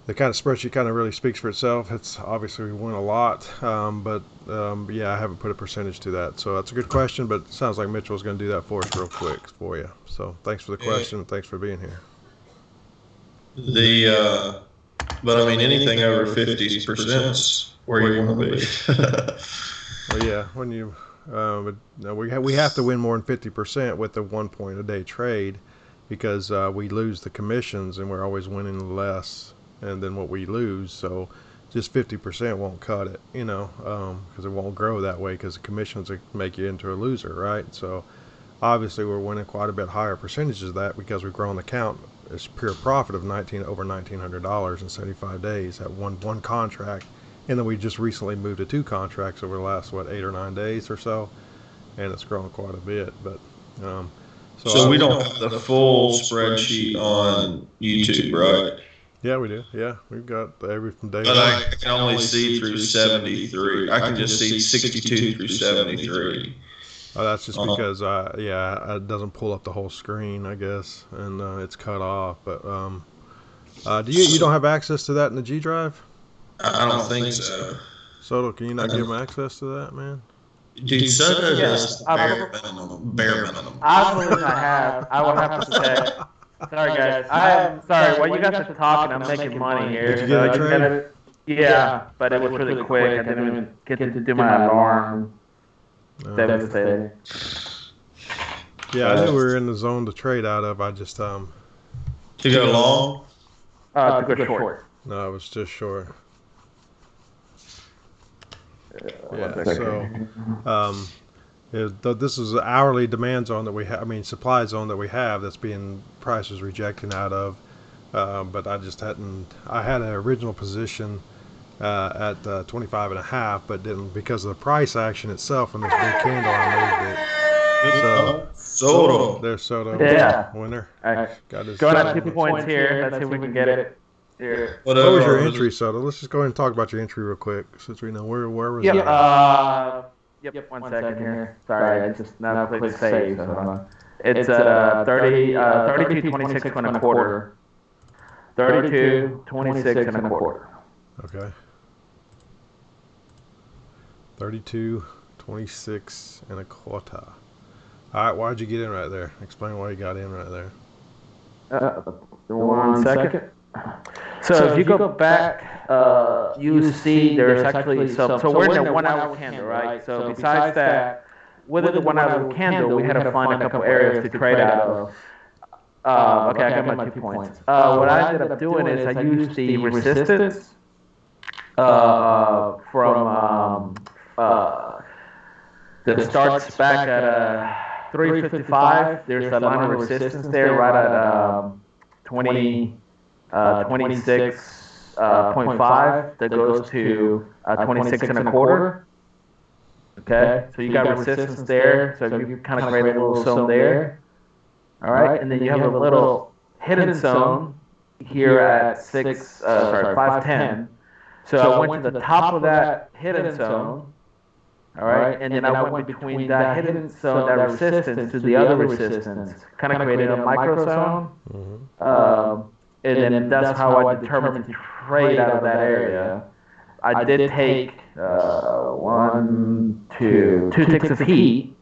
kind of spreadsheet kind of really speaks for itself. It's obviously we win a lot, but I haven't put a percentage to that. So that's a good question, but it sounds like Mitchell's going to do that for us real quick for you. So thanks for the question. Thanks for being here. But I mean, anything over 50% is where you want to be. Well, yeah, when you we have to win more than 50% with the 1 point a day trade, because we lose the commissions and we're always winning less and then what we lose. So just 50% won't cut it, because it won't grow that way, because the commissions will make you into a loser, right? So obviously we're winning quite a bit higher percentages of that because we've grown the count. It's pure profit of over $1,900 in 75 days at one contract, and then we just recently moved to 2 contracts over the last 8 or 9 days or so, and it's grown quite a bit. But so we don't have the full spreadsheet on YouTube, right? Yeah, we do. Yeah, we've got every from day. But I can only see through 73. I can just see 62 through 73. Oh, that's just because, it doesn't pull up the whole screen, I guess, and it's cut off. But you don't have access to that in the G drive? I don't think so. Soto, can you not give them access to that, man? Dude, Soto does bare minimum. I believe I have. I will have to say. Sorry, guys. I'm sorry. While you guys are talking, I'm making money here. Did you get a trade? Yeah, but it was really quick. I didn't even get to do my alarm. Devastating. Yeah, I knew we were in the zone to trade out of. I just To go long? To go short. No, it was just short. Yeah. So this is an hourly demand zone that we have. I mean, supply zone that we have that's being prices rejecting out of. But I just hadn't. I had an original position at 25.5, but didn't because of the price action itself and this big candle. I moved it. So Soto. there's Soto. Yeah. Winner. All right. Got his. Going at 2 points here. Let's see if we can get it. Here. What was your entry, Soto? Let's just go ahead and talk about your entry real quick, since we know where was Yep. it. Yep. 1 second here. Sorry, I just now clicked save. So it's 32, 26 and a quarter. 32, 26 and a quarter. Okay. 32, 26 and a quarter. All right, why'd you get in right there? Explain why you got in right there. 1 second. So if you go back, you see there's actually so we're in the 1 hour candle, right? So besides that, with the 1 hour candle, we had to find a couple areas to trade out of. Okay, I got my 2 points. What I ended up doing is I used the resistance from that starts back at 355. There's a line of resistance there right at 26.5 that goes to 26 and a quarter. Okay, so you got resistance there, so you kind of create a little zone there. All right, and then you have a little hidden zone here at 510. So I went to the top of that hidden zone. All right, and then I went between that hidden zone, that resistance, to the other resistance, kind of created a micro zone. And then that's how I determined to trade out of that area. I did take 2 ticks of heat,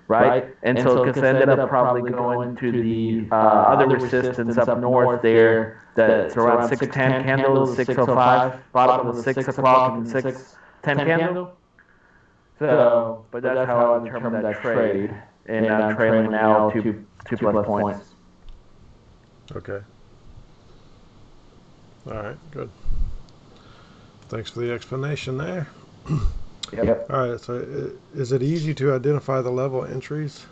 right? And so because I ended up probably going to the other resistance up north there, that's around 610 candle, 605, bottom of the 6 o'clock and 610 candle. So, but that's how I determined that trade, and I'm trailing now 2 plus points. Okay. All right, good. Thanks for the explanation there. Yep. All right, so is it easy to identify the level entries?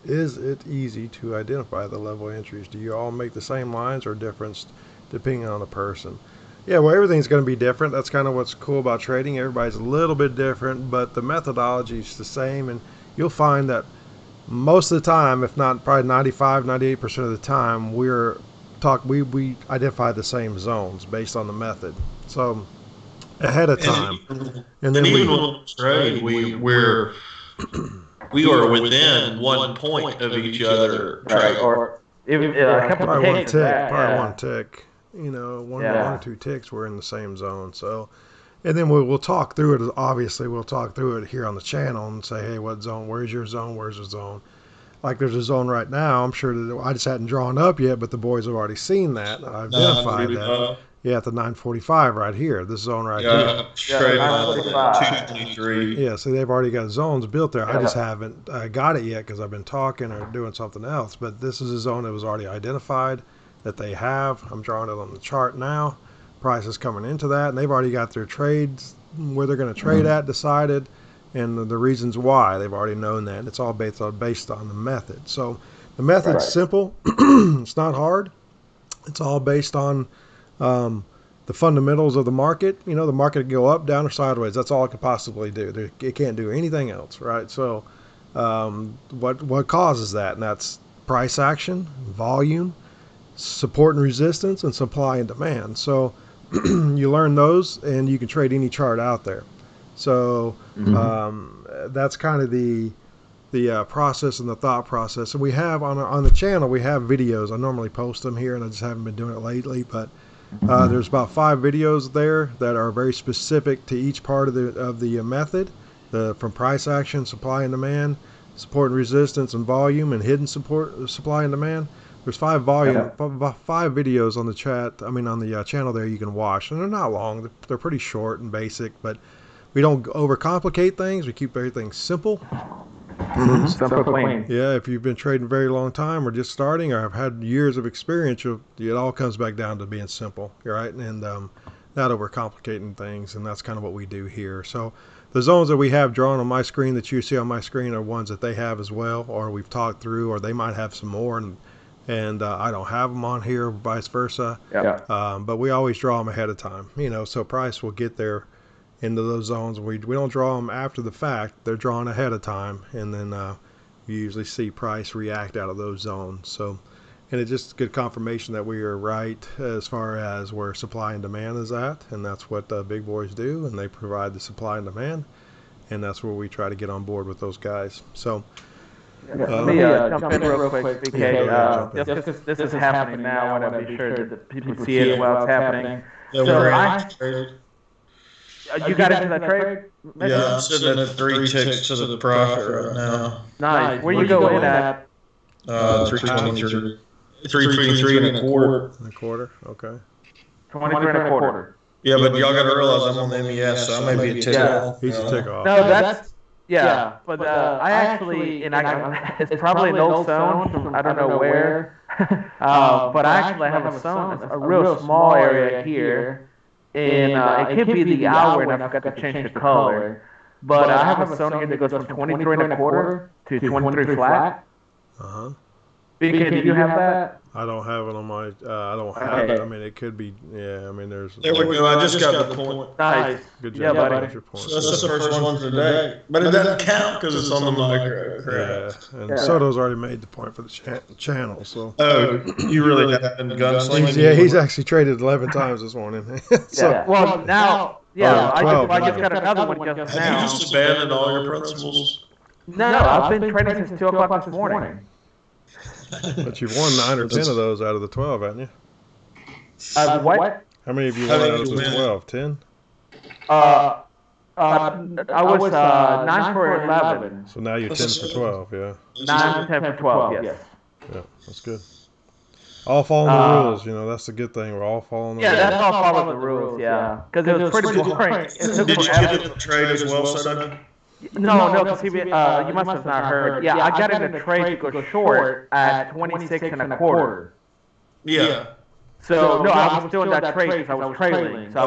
Is it easy to identify the level entries? Do you all make the same lines or difference depending on the person? Yeah, well, everything's going to be different. That's kind of what's cool about trading. Everybody's a little bit different, but the methodology is the same, and you'll find that most of the time, if not probably 95, 98% of the time, we identify the same zones based on the method. So ahead of time, and then even when we trade, we were within 1 point of each other, right? Or a couple probably of one ticks. tick, one tick. You know, one or 2 ticks, we're in the same zone. So, and then we'll talk through it. Obviously, we'll talk through it here on the channel and say, hey, what zone? Where's your zone? Where's your zone? Like there's a zone right now. I'm sure that I just hadn't drawn up yet, but the boys have already seen that. I identified that. Yeah, at the 945 right here. This zone right here. Trade 223. Yeah, so they've already got zones built there. I just haven't got it yet because I've been talking or doing something else. But this is a zone that was already identified that they have. I'm drawing it on the chart now. Price is coming into that, and they've already got their trades, where they're going to trade at, decided, and the reasons why. They've already known that. It's all based on the method. So the method's simple. It's not hard. It's all based on the fundamentals of the market. You know, the market can go up, down, or sideways. That's all it could possibly do. It can't do anything else, right? So what causes that? And that's price action, volume, support and resistance, and supply and demand. So you learn those, and you can trade any chart out there. So that's kind of the process and the thought process. And we have on the channel, we have videos. I normally post them here, and I just haven't been doing it lately. But there's about 5 videos there that are very specific to each part of the method, from price action, supply and demand, support and resistance, and volume, and hidden supply and demand. There's 5 videos on the channel there you can watch, and they're not long. They're pretty short and basic, but we don't overcomplicate things. We keep everything simple, Simple, clean. Yeah, if you've been trading a very long time or just starting or have had years of experience, it all comes back down to being simple, right? And not overcomplicating things, and that's kind of what we do here. So the zones that we have drawn on my screen that you see on my screen are ones that they have as well, or we've talked through, or they might have some more, and I don't have them on here, vice versa. Yeah. But we always draw them ahead of time, so price will get there into those zones. We don't draw them after the fact. They're drawn ahead of time, and then you usually see price react out of those zones. So, and it's just good confirmation that we are right as far as where supply and demand is at, and that's what big boys do, and they provide the supply and demand, and that's where we try to get on board with those guys. So let me jump in real quick, BK. Just because this is happening now, I want to be sure that people see it while it's happening. You got into that trade? Maybe? Yeah, I'm sitting at 3 ticks to the profit right now. Nice. Where you go in at? 323. 323 and a quarter. A quarter, okay. 23 and a quarter. Yeah, but y'all got to realize I'm on the MES, so I may be a tick off. He's a tick off. No, that's but I actually, and it's probably an old zone from I don't know where, but I actually have a zone, a real small area here, and it could be the hour, and I forgot to change the color, but I have a zone here that goes from 23 and a quarter to 23 flat. BK, do you have that? I don't have it on my. I don't have it. I mean, it could be. Yeah. I mean, there's. There we go. I just got the point. Nice. Good job. Yeah, buddy. Your point. So that's the first one for today, but it doesn't count because it's on the micro. Correct. Yeah. And Soto's already made the point for the channel. So. Oh, you really have been gunslinging? Yeah, he's actually traded 11 times this morning. So, yeah. Well, now. Yeah, I just got another one just now. Have you just abandoned all your principles? No, I've been trading since 2 o'clock this morning. But you've won 9 or 10 of those out of the 12, haven't you? What? How many have you won out of the 12? 10? I was 9 for 11. So now you're 10 for 12, yeah. 9, 10 for 12, yes. Yeah, that's good. All following the rules, that's the good thing. We're all following the rules. Yeah, that's all following the rules, yeah. Because it was pretty boring. Did you get the trade as well, Soto? No, because you must have not heard. Yeah, I got in a trade to go short at 26 and a quarter. Yeah. So, no, I was still in that trade because I was trailing. So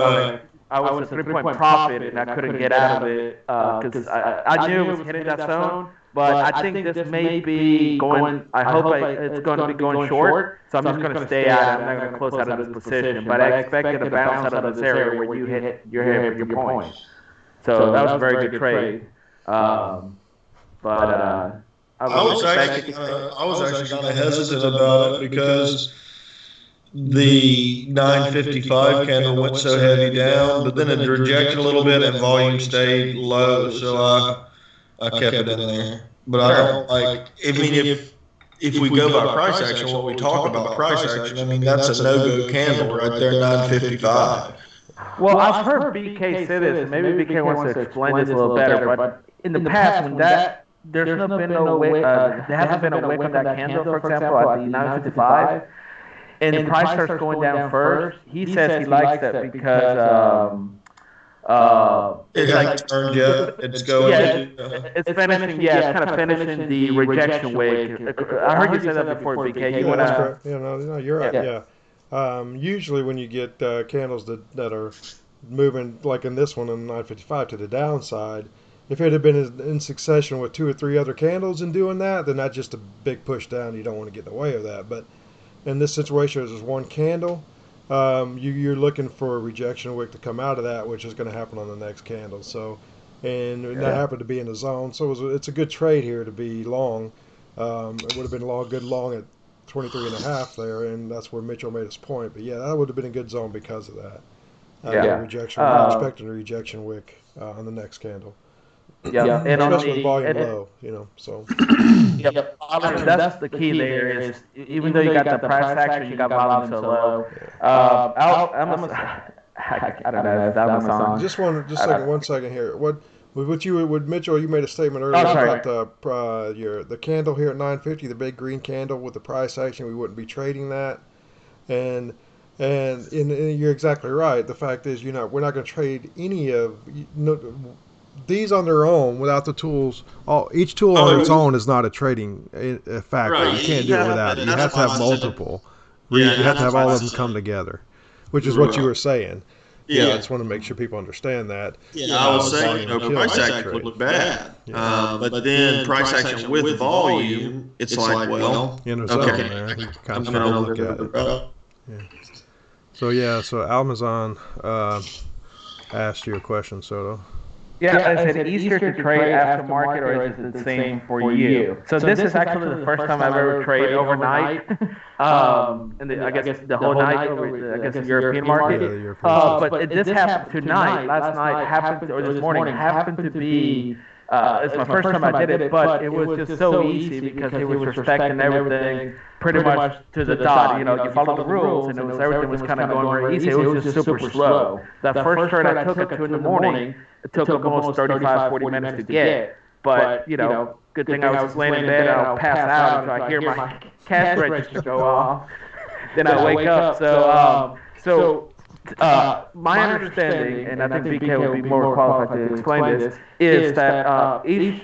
I was a 3-point profit, and I couldn't get out of it because I knew it was hitting that zone. But I think this may be going. I hope it's going to be going short. So I'm just going to stay out. I'm not going to close out of this position. But I expected to bounce out of this area where you hit your point. So that was a very good trade. I was actually kind of hesitant about it because the 955 candle went so heavy down, but then it rejected a little bit and volume stayed low, so I kept it in there. But I don't like. I mean, if we go by price action, what we talk about price action, I mean that's a no-go candle right there, 955. Well, I've heard BK say this. Maybe BK wants to explain this a little better, but in the past, when there hasn't been a wick on that candle, for example, at the 955, and the price starts going down first, he says he likes that because it's like turned yet. It's going. It's finishing. Yeah, it's kind of finishing the rejection wick. I heard you say that before, BK. You want to? No, you're right. Yeah. Usually, when you get candles that are moving, like in this one in 955 to the downside, if it had been in succession with 2 or 3 other candles and doing that, then that's just a big push down. You don't want to get in the way of that. But in this situation, there's one candle. You're looking for a rejection wick to come out of that, which is going to happen on the next candle. So, and that happened to be in the zone. So it's a good trade here to be long. It would have been good long at 23 and a half there, and that's where Mitchell made his point. But yeah, that would have been a good zone because of that. Rejection. We're expecting a rejection wick on the next candle. Yeah, and especially with volume low, so. Yep. That's the key there is even though you got the price action, you got volume so low. I don't know if that was a song. Just one second here. With Mitchell, you made a statement earlier about the candle here at 950, the big green candle with the price action. We wouldn't be trading that, and you're exactly right. The fact is, we're not going to trade any of these on their own, without the tools, each tool on its own is not a trading factor. Right. You can't do it without it. You have to have multiple. You have to have all of them come together, which is what you were saying. Yeah, I just want to make sure people understand that. Yeah, I was saying, price action would look bad. But then price action with volume, it's like, well, in a okay, zone there. You I'm kind of going to look at it. So Amazon asked you a question, Soto. Yeah, I said easier to trade aftermarket, or is it the same for you? So this is actually the first time I've ever traded overnight, and I guess the whole night over, I guess, the European market. But this happened tonight, last night, or this morning, happened to be. It's my first time I did it, but it was just so easy because it was respecting everything pretty much to the dot. You follow the rules, and everything was kind of going very easy. It was just super slow. That first trade I took at 2 in the morning, it took almost 35, 40 minutes to get. But, good thing I was laying in bed, I'll pass out until I hear my cash register go off. Then I wake up. So my understanding, and I think BK would be more qualified to explain this, is that each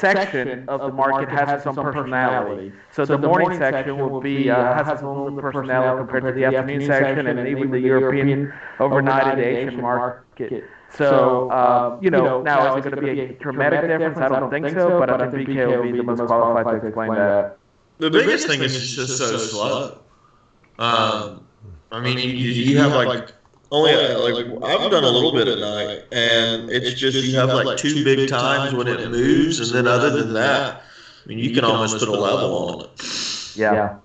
section of the market has its own personality. So the morning section will be has its own personality compared to the afternoon section, and even the European overnight and the Asian market. So, now is it going to be a dramatic difference? I don't think so, but I think BK will be the most qualified to explain that. The biggest thing is it's just so slow. I mean, you have only I've done a little bit at night, and it's just you have 2 big times when it moves, and then other than that, I mean, you can almost put a level on it. Yeah.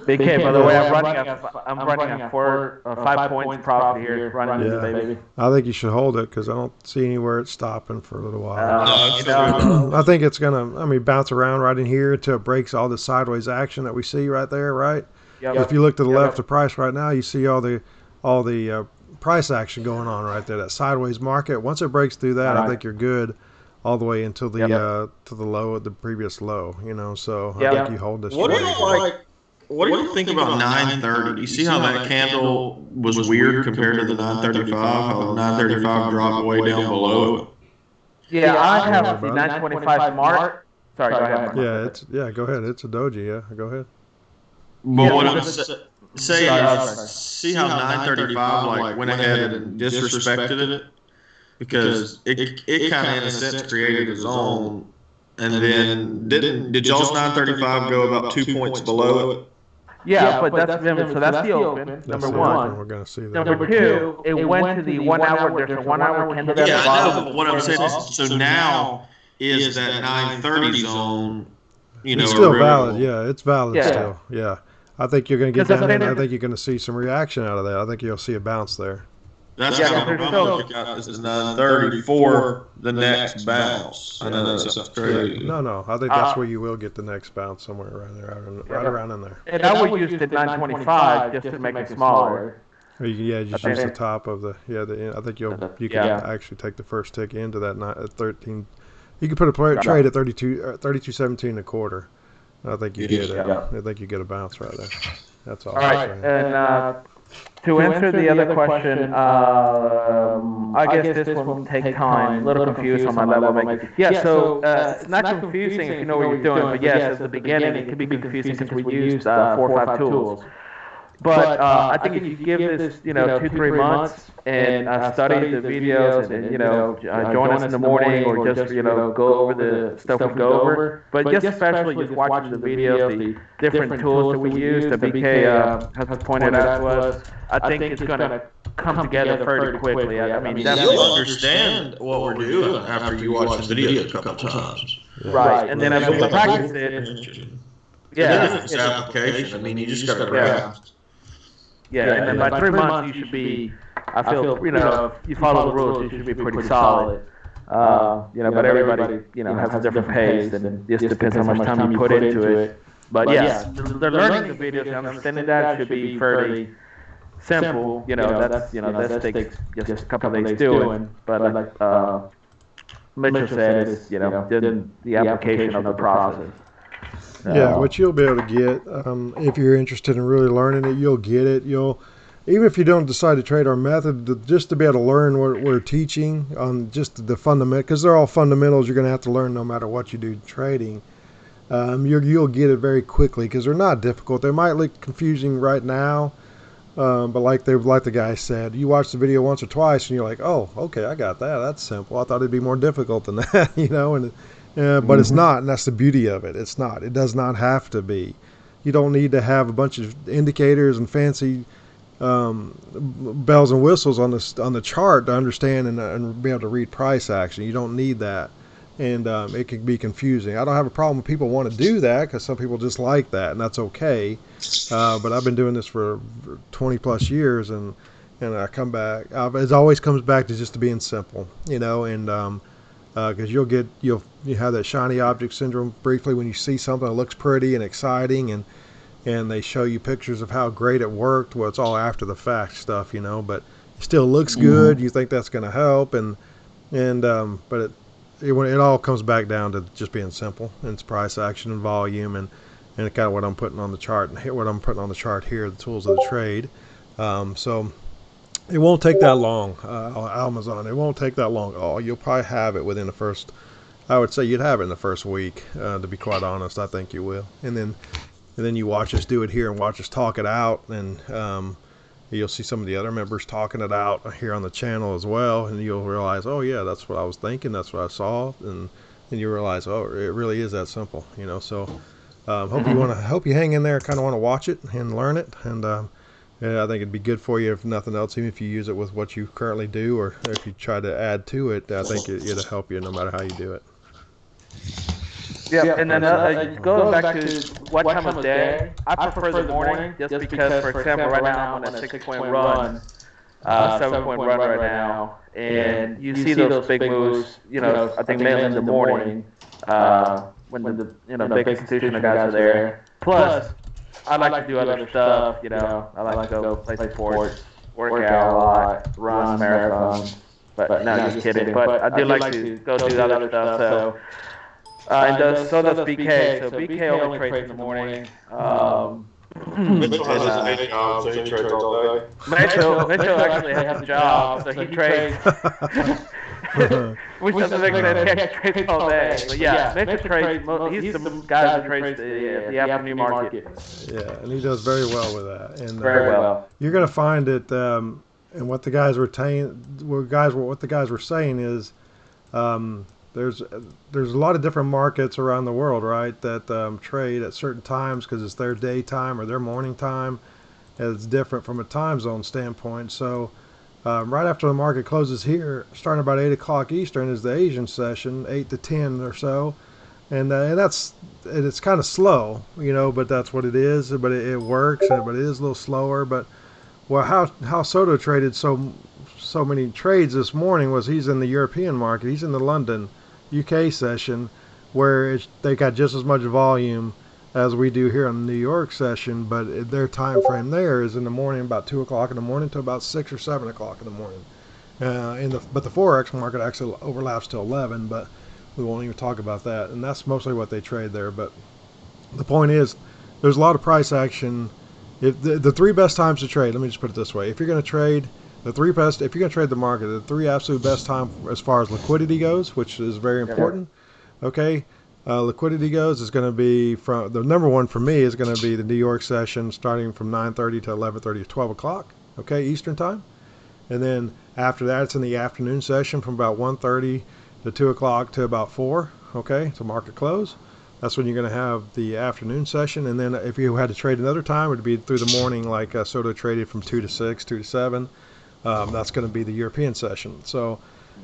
BK, by the way, I'm running a 5 points profit here, running this baby. I think you should hold it because I don't see anywhere it's stopping for a little while. I think it's gonna, bounce around right in here until it breaks all the sideways action that we see right there, right? Yep. If you look to the left of price right now, you see all the price action going on right there. That sideways market. Once it breaks through that, I think you're good all the way until the to the low, the previous low. So I think you hold this. What do you think about 930? You see how that candle was weird compared to the 935? How the 935 dropped way down below it? Yeah, I have the 925 mark. Sorry, go ahead. Mark. Go ahead. It's a doji. Yeah, go ahead. But what I'm saying is, see how 935 went ahead and disrespected it? Because it kind of, in a sense, created a zone. And then did y'all's 935 go about 2 points below it? Yeah, but that's the open. Number one. We're going to see that. Number two, it went to the 1 hour. There's a 1 hour candle. Yeah, I know. But what I'm saying is, so now is that 930 zone. It's still valid. Yeah, it's valid still. Yeah, I think you're going to get down in. I think you're going to see some reaction out of that. I think you'll see a bounce there. That's how I'm looking at this is 930 for the next bounce. I know that sounds crazy. No. I think that's where you will get the next bounce, somewhere around there, right around in there. And I would use the 925 just to make it smaller. Just use the top of the. I think you can actually take the first tick into that 13. You can put a trade at 32.17 and a quarter. I think you get it. I think you get a bounce right there. That's all. All right, and to answer the other question, I guess this one will take time. A little confused on my level. So it's not confusing if you know what you're doing, but yes, at the beginning it can be confusing because we used 4 or 5 tools. But I think if you give this, 2-3 months and study the videos and join us in the morning or just go over the stuff we go over. But just especially just watching the videos, the different tools that we use that BK has pointed out to us, I think it's going to come together fairly quickly. I mean, you'll understand what we're doing after you watch the video a couple times. Right, and then as we practice it, it's application. I mean, you just got to grasp. Yeah, and then by 3 months you should be. I feel if you follow the rules, you should be pretty solid. But everybody has a different pace, and it just depends how much time you put into it. But yes, the learning the videos and understanding that should be fairly simple. That takes just a couple of days doing. But like Mitchell said, it's the application of the process. What you'll be able to get if you're interested in really learning it, you'll get it. even if you don't decide to trade our method, just to be able to learn what we're teaching on just the fundamental, because they're all fundamentals you're going to have to learn no matter what you do trading. You'll get it very quickly because they're not difficult. They might look confusing right now, but like the guy said, you watch the video once or twice and you're like, oh, okay, I got that. That's simple. I thought it'd be more difficult than that, but it's not, and that's the beauty of it. It's not. It does not have to be. You don't need to have a bunch of indicators and fancy bells and whistles on the chart to understand and be able to read price action. You don't need that. And it can be confusing. I don't have a problem with people want to do that because some people just like that, and that's okay. But I've been doing this for 20 plus years, and I come back. It always comes back to just being simple, and because you have that shiny object syndrome briefly when you see something that looks pretty and exciting, and they show you pictures of how great it worked. Well, it's all after the fact stuff, but it still looks good. You think that's going to help, but it all comes back down to just being simple. And it's price action and volume and kind of what I'm putting on the chart and what I'm putting on the chart here, the tools of the trade. So it won't take that long. Amazon, it won't take that long. Oh, you'll probably have it within the first. I would say you'd have it in the first week. To be quite honest, I think you will. And then you watch us do it here and watch us talk it out, and you'll see some of the other members talking it out here on the channel as well, and you'll realize, oh yeah, that's what I was thinking, that's what I saw, and you realize, oh, it really is that simple, So hope you hang in there, kind of want to watch it and learn it, and yeah, I think it'd be good for you if nothing else, even if you use it with what you currently do, or if you try to add to it. I think it'll help you no matter how you do it. Yeah, and then going back to what time of day, I prefer the morning just because, for example, right now I'm on a 6-point run, 7-point run right now, and you see those big moves, I think mainly in the morning when the big institutional guys are there. Plus, I like to do other stuff, I like to go play sports, work out a lot, run marathons, but no, just kidding. But I do like to go do other stuff, so. So does BK. So BK only trades in the morning. Mitchell has his day job, so he trades all day. Mitchell actually has a job, so he trades. Which doesn't make sense. He actually trades all day. But yeah, Mitchell trades. He's the guy who trades the afternoon market. Yeah, and he does very well with that. And very well. You're going to find it, and what the guys were saying is. There's a lot of different markets around the world, right, that trade at certain times because it's their daytime or their morning time. It's different from a time zone standpoint. So right after the market closes here, starting about 8 o'clock Eastern is the Asian session, 8 to 10 or so. And it's kind of slow, but that's what it is. But it works, but it is a little slower. But how Soto traded so many trades this morning was he's in the European market. He's in the London, UK session, where they got just as much volume as we do here on the New York session, but their time frame there is in the morning, about 2 o'clock in the morning to about 6 or 7 o'clock in the morning. But the Forex market actually overlaps to 11, but we won't even talk about that. And that's mostly what they trade there. But the point is, there's a lot of price action. The three best times to trade, let me just put it this way. If you're going to trade if you're going to trade the market, the three absolute best time as far as liquidity goes, which is very important. Okay, liquidity goes is going to be from the number one for me is going to be the New York session starting from 9:30 to 11:30 to 12 o'clock. Okay, Eastern time, and then after that it's in the afternoon session from about 1:30 to 2 o'clock to about 4. Okay, to market close. That's when you're going to have the afternoon session, and then if you had to trade another time, it would be through the morning, like Soto traded from 2 to 6, 2 to 7. That's going to be the European session. So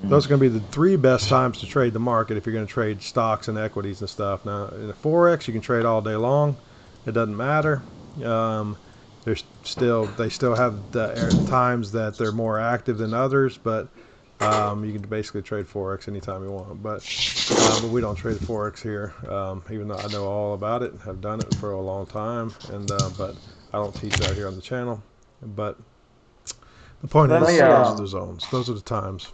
those are going to be the three best times to trade the market if you're going to trade stocks and equities and stuff. Now, in the Forex, you can trade all day long. It doesn't matter. They still have the times that they're more active than others, but you can basically trade Forex anytime you want. But we don't trade Forex here, even though I know all about it. I've done it for a long time, but I don't teach that here on the channel. But the point is, those are the zones. Those are the times.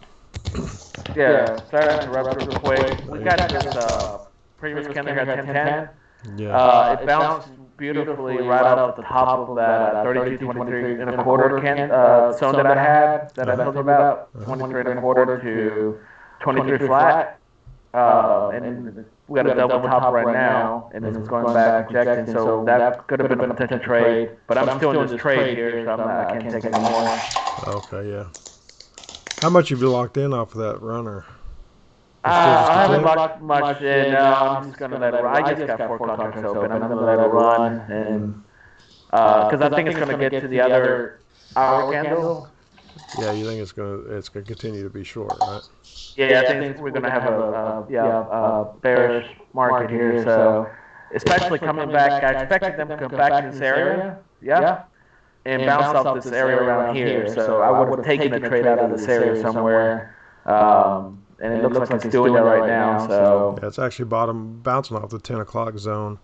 Yeah, sorry to interrupt real quick. We got this previous candle here at 1010. Yeah. It bounced beautifully right up the top of that 32, 23 and a quarter zone that I had, that I told you about, 23 and a quarter to 23 flat. And we got a double top right now, and then it's going back injecting, so that could have been a potential trade. But I'm still in this trade here, so I can't take any more. Okay, yeah. How much have you locked in off of that runner? I haven't locked much in. No, I'm just gonna let it run. I just got 4 contracts open. I'm gonna let it run, and because I think it's gonna get to the other hour candle. Yeah, you think it's gonna continue to be short, right? Yeah, I think we're gonna have a bearish market here. So, especially coming back, I expected them to come back in this area. Yeah. And bounce off this area around here. So I would have taken a trade out of this area somewhere. And it looks like it's doing that right now. So yeah, it's actually bouncing off the 10 o'clock zone.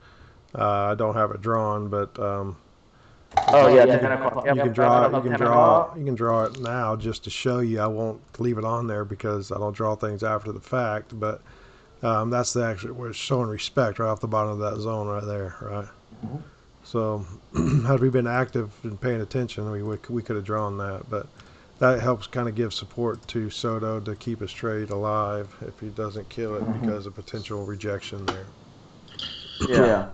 I don't have it drawn, but oh yeah, 10 o'clock. You can draw it now just to show you. I won't leave it on there because I don't draw things after the fact. But that's we're showing respect right off the bottom of that zone right there, right? Mm-hmm. So had we been active and paying attention, we could have drawn that, but that helps kind of give support to Soto to keep his trade alive if he doesn't kill it because of potential rejection there. Yeah.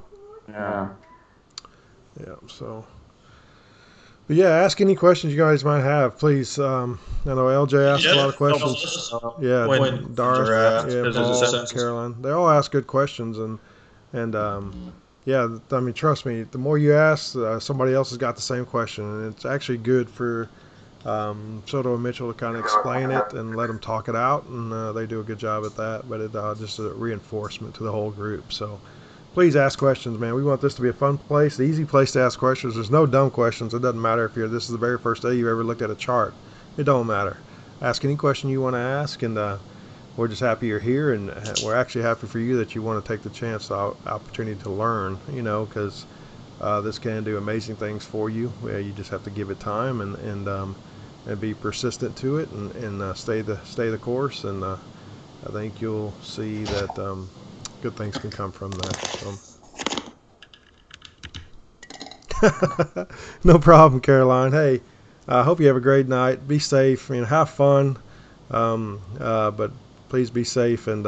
So, but yeah, ask any questions you guys might have, please. I know LJ asked a lot of questions. Doris, Paul, Caroline, they all ask good questions, and yeah, I mean, trust me, the more you ask, somebody else has got the same question, and it's actually good for Soto and Mitchell to kind of explain it and let them talk it out, and they do a good job at that, but it's just a reinforcement to the whole group. So please ask questions, man. We want this to be a fun place, the easy place to ask questions. There's no dumb questions. It doesn't matter if this is the very first day you ever looked at a chart. It don't matter. Ask any question you want to ask, and we're just happy you're here, and we're actually happy for you that you want to take the chance, opportunity to learn, because this can do amazing things for you. You just have to give it time and be persistent to it, and stay the course, and I think you'll see that good things can come from that. So. No problem, Caroline. Hey, I hope you have a great night. Be safe. Have fun, but please be safe, and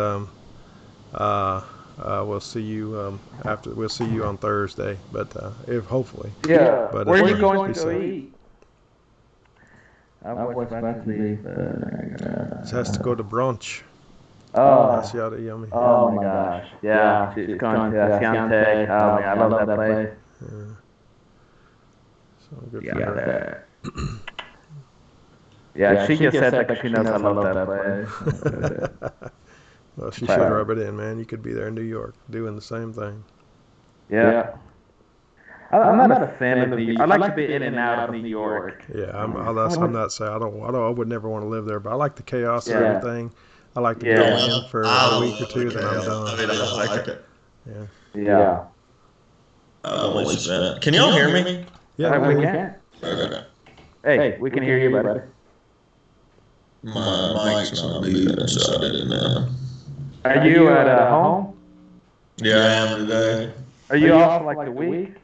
we'll see you We'll see you on Thursday, but hopefully. Yeah. But where are you going to eat? I was about to leave. It has to go to brunch. Oh, that's yummy. Oh my gosh. Yeah. She's going to Ciante. Oh my, I love that place. Yeah. So good for her. Yeah, she just said that she knows I love that place. Well, she should rub it in, man. You could be there in New York doing the same thing. Yeah. I'm not a fan of New York. I like to be in and out of New York. Yeah, I'm not saying I would never want to live there, but I like the chaos of everything. I like to go in for a week or two, then I'm done. I don't like it. Yeah. Can y'all hear me? Yeah, we can. Okay. Hey, we can hear you, buddy. My mic's not beeping, so I didn't know. Are you at home? Yeah, I am today. Are you off for like the week?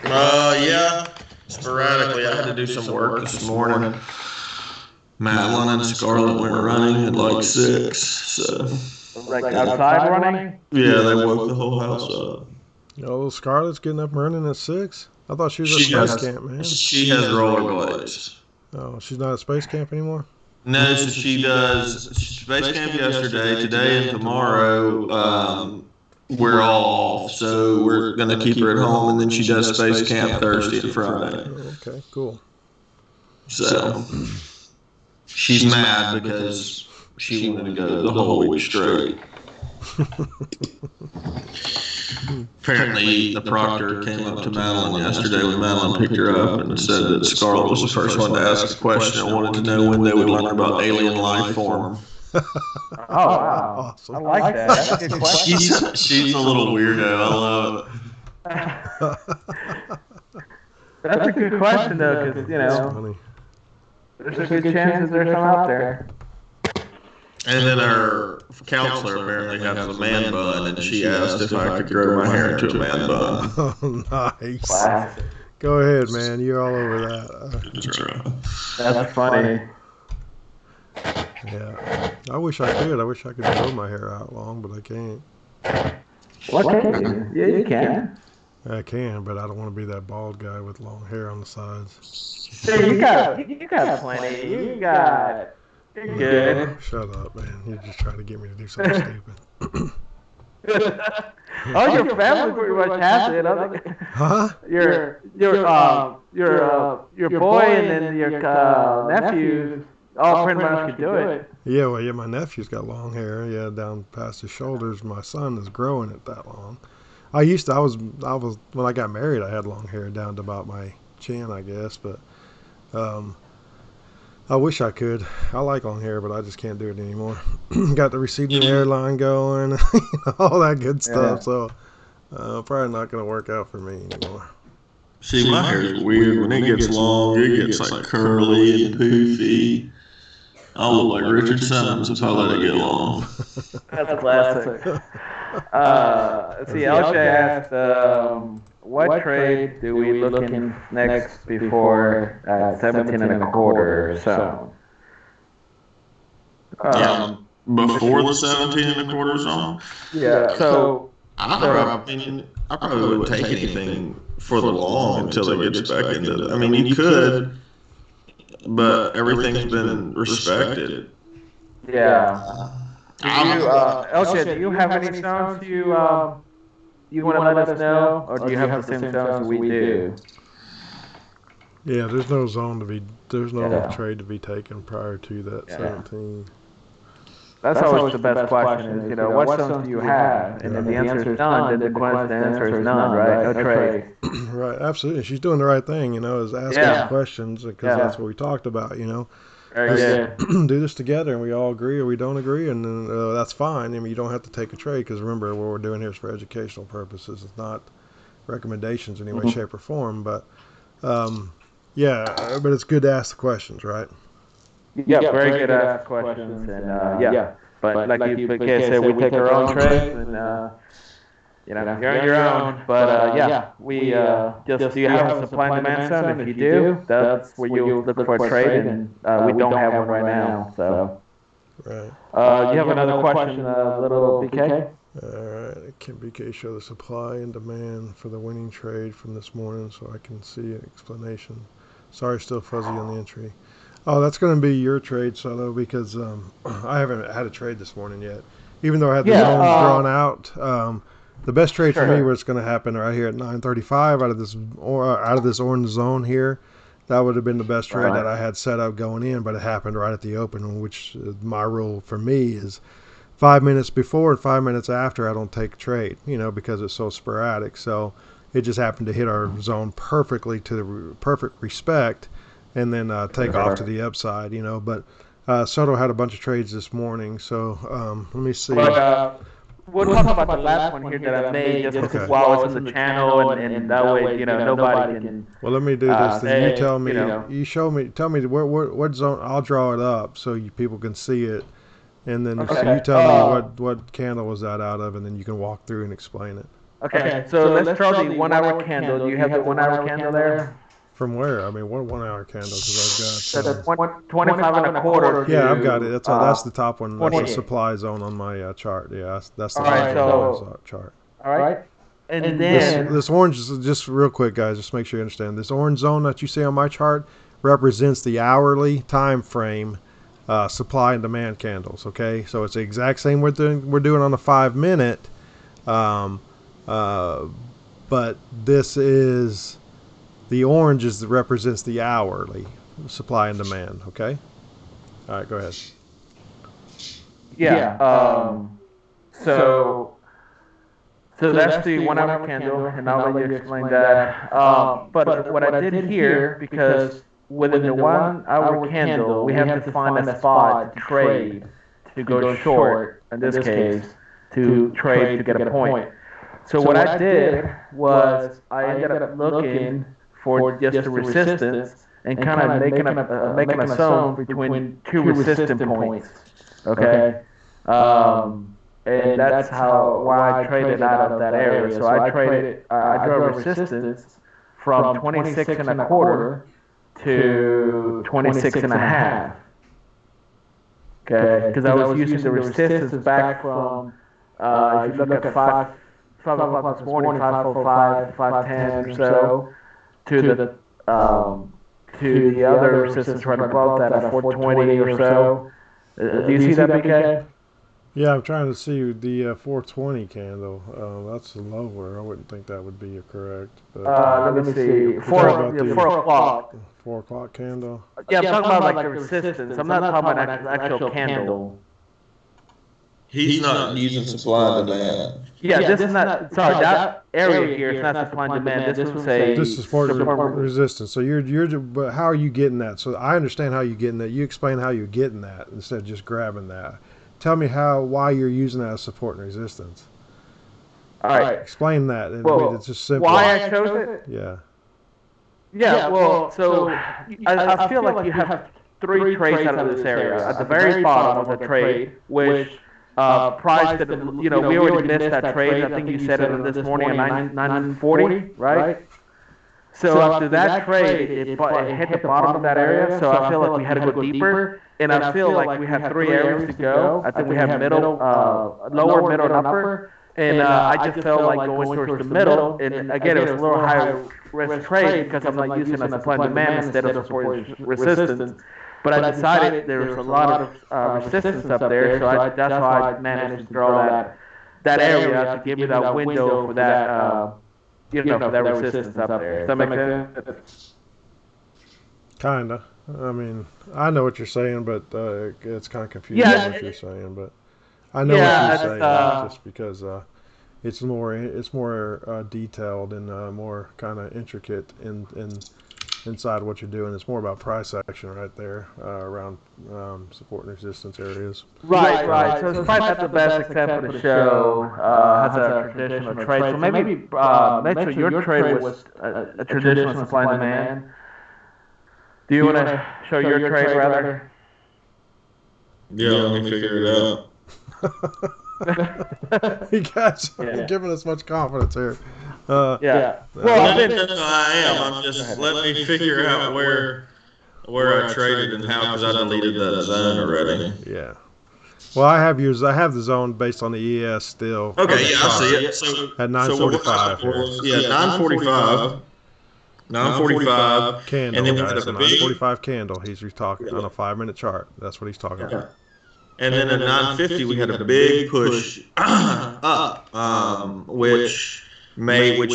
Yeah. Sporadically, I had to do some work this morning. Madeline and Scarlett went running at like 6, so. Like outside running? Yeah, they woke the whole house up. Oh, Scarlett's getting up and running at 6? I thought she was at space camp, man. She has rollerblades. Oh, she's not at space camp anymore? No, so she does space camp yesterday, today and tomorrow. We're all off, so we're going to keep her at home, and then she does space camp Thursday and Friday. Okay, cool. So she's mad because she wanted to go the whole week straight. Apparently, the proctor came up to Madeline yesterday when Madeline picked her up and said that Scarlett was the first one to ask a question and wanted to know when they would learn about alien life form. Oh, wow. Awesome. I like that. That's a good question. She's a little weirdo. I love it. That's a good question, though, because, there's a good chance that there's some out there. And then our counselor apparently has a man bun, and she asked if I could grow my hair into a man bun. Oh, nice. Classic. Go ahead, man. You're all over that. That's funny. Yeah. I wish I could. I wish I could grow my hair out long, but I can't. What can you? Yeah, you can. I can, but I don't want to be that bald guy with long hair on the sides. Dude, you got plenty. You're good. Shut up, man. You're just trying to get me to do something stupid. Your family pretty much has it. Huh? Your boy and then your nephews all pretty much could do it. Yeah, well, my nephew's got long hair. Yeah, down past his shoulders. My son is growing it that long. I was when I got married, I had long hair down to about my chin, I guess. But I wish I could. I like long hair, but I just can't do it anymore. Got the receding hairline going, all that good stuff. So probably not going to work out for me anymore. See, my hair is weird. When it gets long, it gets like curly and poofy. I'll look like Richard Simmons if I let it get long. That's classic. Let's see, LJ asked, what trade do we look in next before 17 and a quarter or so? Before the 17 and a quarter zone? Yeah, so I probably wouldn't take anything for the long until it gets back into. I mean, you could, but everything's been respected. Yeah. LJ, do you have any stones you want to let us know, or do you have the same stones we do? Yeah, there's no trade to be taken prior to that 17. That's always the best question is, what stones do you have? And if the answer is none, then the answer is none, right? No trade. Right, absolutely. She's doing the right thing, is asking questions because that's what we talked about, do this together and we all agree or we don't agree, and then that's fine. I mean, you don't have to take a trade because remember, what we're doing here is for educational purposes. It's not recommendations in any way, shape, or form. But but it's good to ask the questions, right? Yeah, very good to ask questions, and but like you said, we take our own trades, and you're on your own. But we just do you have a supply and demand zone? If you do, that's where you look for a trade, and we don't have one right now. So, right. You have another question, little BK? All right. Can BK show the supply and demand for the winning trade from this morning so I can see an explanation? Sorry, still fuzzy on the entry. Oh, that's going to be your trade, Soto, because I haven't had a trade this morning yet. Even though I had the zones drawn out, the best trade for me was going to happen right here at 9:35 out of this orange zone here. That would have been the best trade that I had set up going in, but it happened right at the open, which my rule for me is 5 minutes before and 5 minutes after I don't take a trade, because it's so sporadic. So it just happened to hit our zone perfectly to the perfect respect, and then take off to the upside, But Soto had a bunch of trades this morning, so let me see. We'll talk about the last one here that I made just because while it's in the channel, and that way, nobody can. Well, let me do this. Then you tell me, you show me, tell me what zone. I'll draw it up so people can see it, and then so you tell me what candle was that out of, and then you can walk through and explain it. Okay, so let's draw the 1 hour candle. Do you have the 1 hour candle there? From where? I mean, what 1 hour candle? Because I've got 25 and a quarter. Yeah, I've got it. That's the top one. That's the supply zone on my chart. Yeah, that's the chart. All right. And then this orange is just real quick, guys. Just make sure you understand. This orange zone that you see on my chart represents the hourly time frame supply and demand candles. Okay, so it's the exact same we're doing on the 5 minute, but this is. The orange represents the hourly supply and demand, okay? All right, go ahead. Yeah. So that's the 1 hour candle, and I'll let you explain that. But what I did here, because within the 1 hour candle, we have to find a spot to trade, to go short, in this case, to trade to get a point. So what I did was I ended up looking for just the resistance and kind of making a zone between two resistant points. Okay. And that's why I traded out of that area. So I drove resistance from 26 and a quarter to 26 and a half. Okay, because I was using the resistance back from, if you look at 5 o'clock this morning, 5:05, 5:10 or so, to the other resistance right above that at 420 or so. Do you see that, BK? Yeah, I'm trying to see the 420 candle. That's lower. I wouldn't think that would be correct. But, let me see. 4 o'clock. 4 o'clock candle. Yeah, I'm talking about like the resistance. I'm not talking about an actual candle. He's not using supply and demand. Yeah, this is not. Sorry, that area here is not supply and demand. This one's a. This is support resistance. So but how are you getting that? So I understand how you're getting that. You explain how you're getting that instead of just grabbing that. Tell me why you're using that as support and resistance. All right. Explain that. It's just simple. Why I chose it? Yeah. Yeah, well, so I feel like you have 3 trades out of this area. At the very bottom of the trade, which priced at, we already missed that trade. I think you said it this morning at 940, right? So after that trade, it hit the bottom of that area. So I feel like we had to go deeper. And I feel like we had 3 areas to go. I think we have middle, lower, middle, and upper. And I just felt like going towards the middle. And again, it was a little higher risk trade because I'm not using a supply and demand instead of support resistance. But I decided there was a lot of resistance up there, so that's why I managed to draw that area to give me that window for that, for that resistance up there. Does that make sense? Kinda. I mean, I know what you're saying, but it's kind of confusing what you're saying. But I know what you're saying, just because it's more detailed and more kind of intricate inside what you're doing. It's more about price action right there around support and resistance areas. Right. So it's probably not the best example to show has a traditional trade. So maybe Mitchell, your trade was a traditional supply and demand. Do you want to show your trade rather? Yeah, let me figure it out. You guys are giving us much confidence here. Well, I am. I'm just let me figure out where I traded and how, because I deleted that zone already. Yeah. Well, I have the zone based on the ES still. Okay, yeah, I see it. So at 9:45. Yeah, 9:45. 9:45 candle, and then guys, we had a 9:45 candle. He's talking on a 5-minute chart. That's what he's talking about. And then at 9:50 we had a big push up, which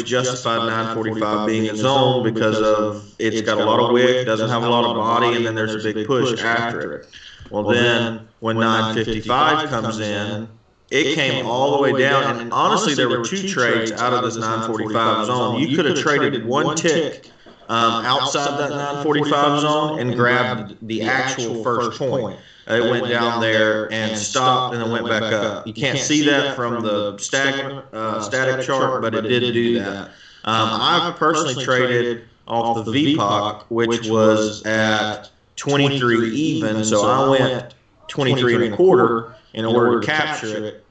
justified 9:45 being a zone because of it's got a lot of wick, doesn't have a lot of body, and then there's a big push after it. Well, then when 9:55 comes in, it came all the way down, and honestly, there were 2 trades out of this 9:45 zone. You could have traded one tick outside that 9:45 zone and grabbed the actual first point. It went down there and stopped, and then went back up. You can't see that from the static chart, but it did do that. I've personally traded off the VPOC, which was at 23 even, so I went 23 and a quarter in order to capture it.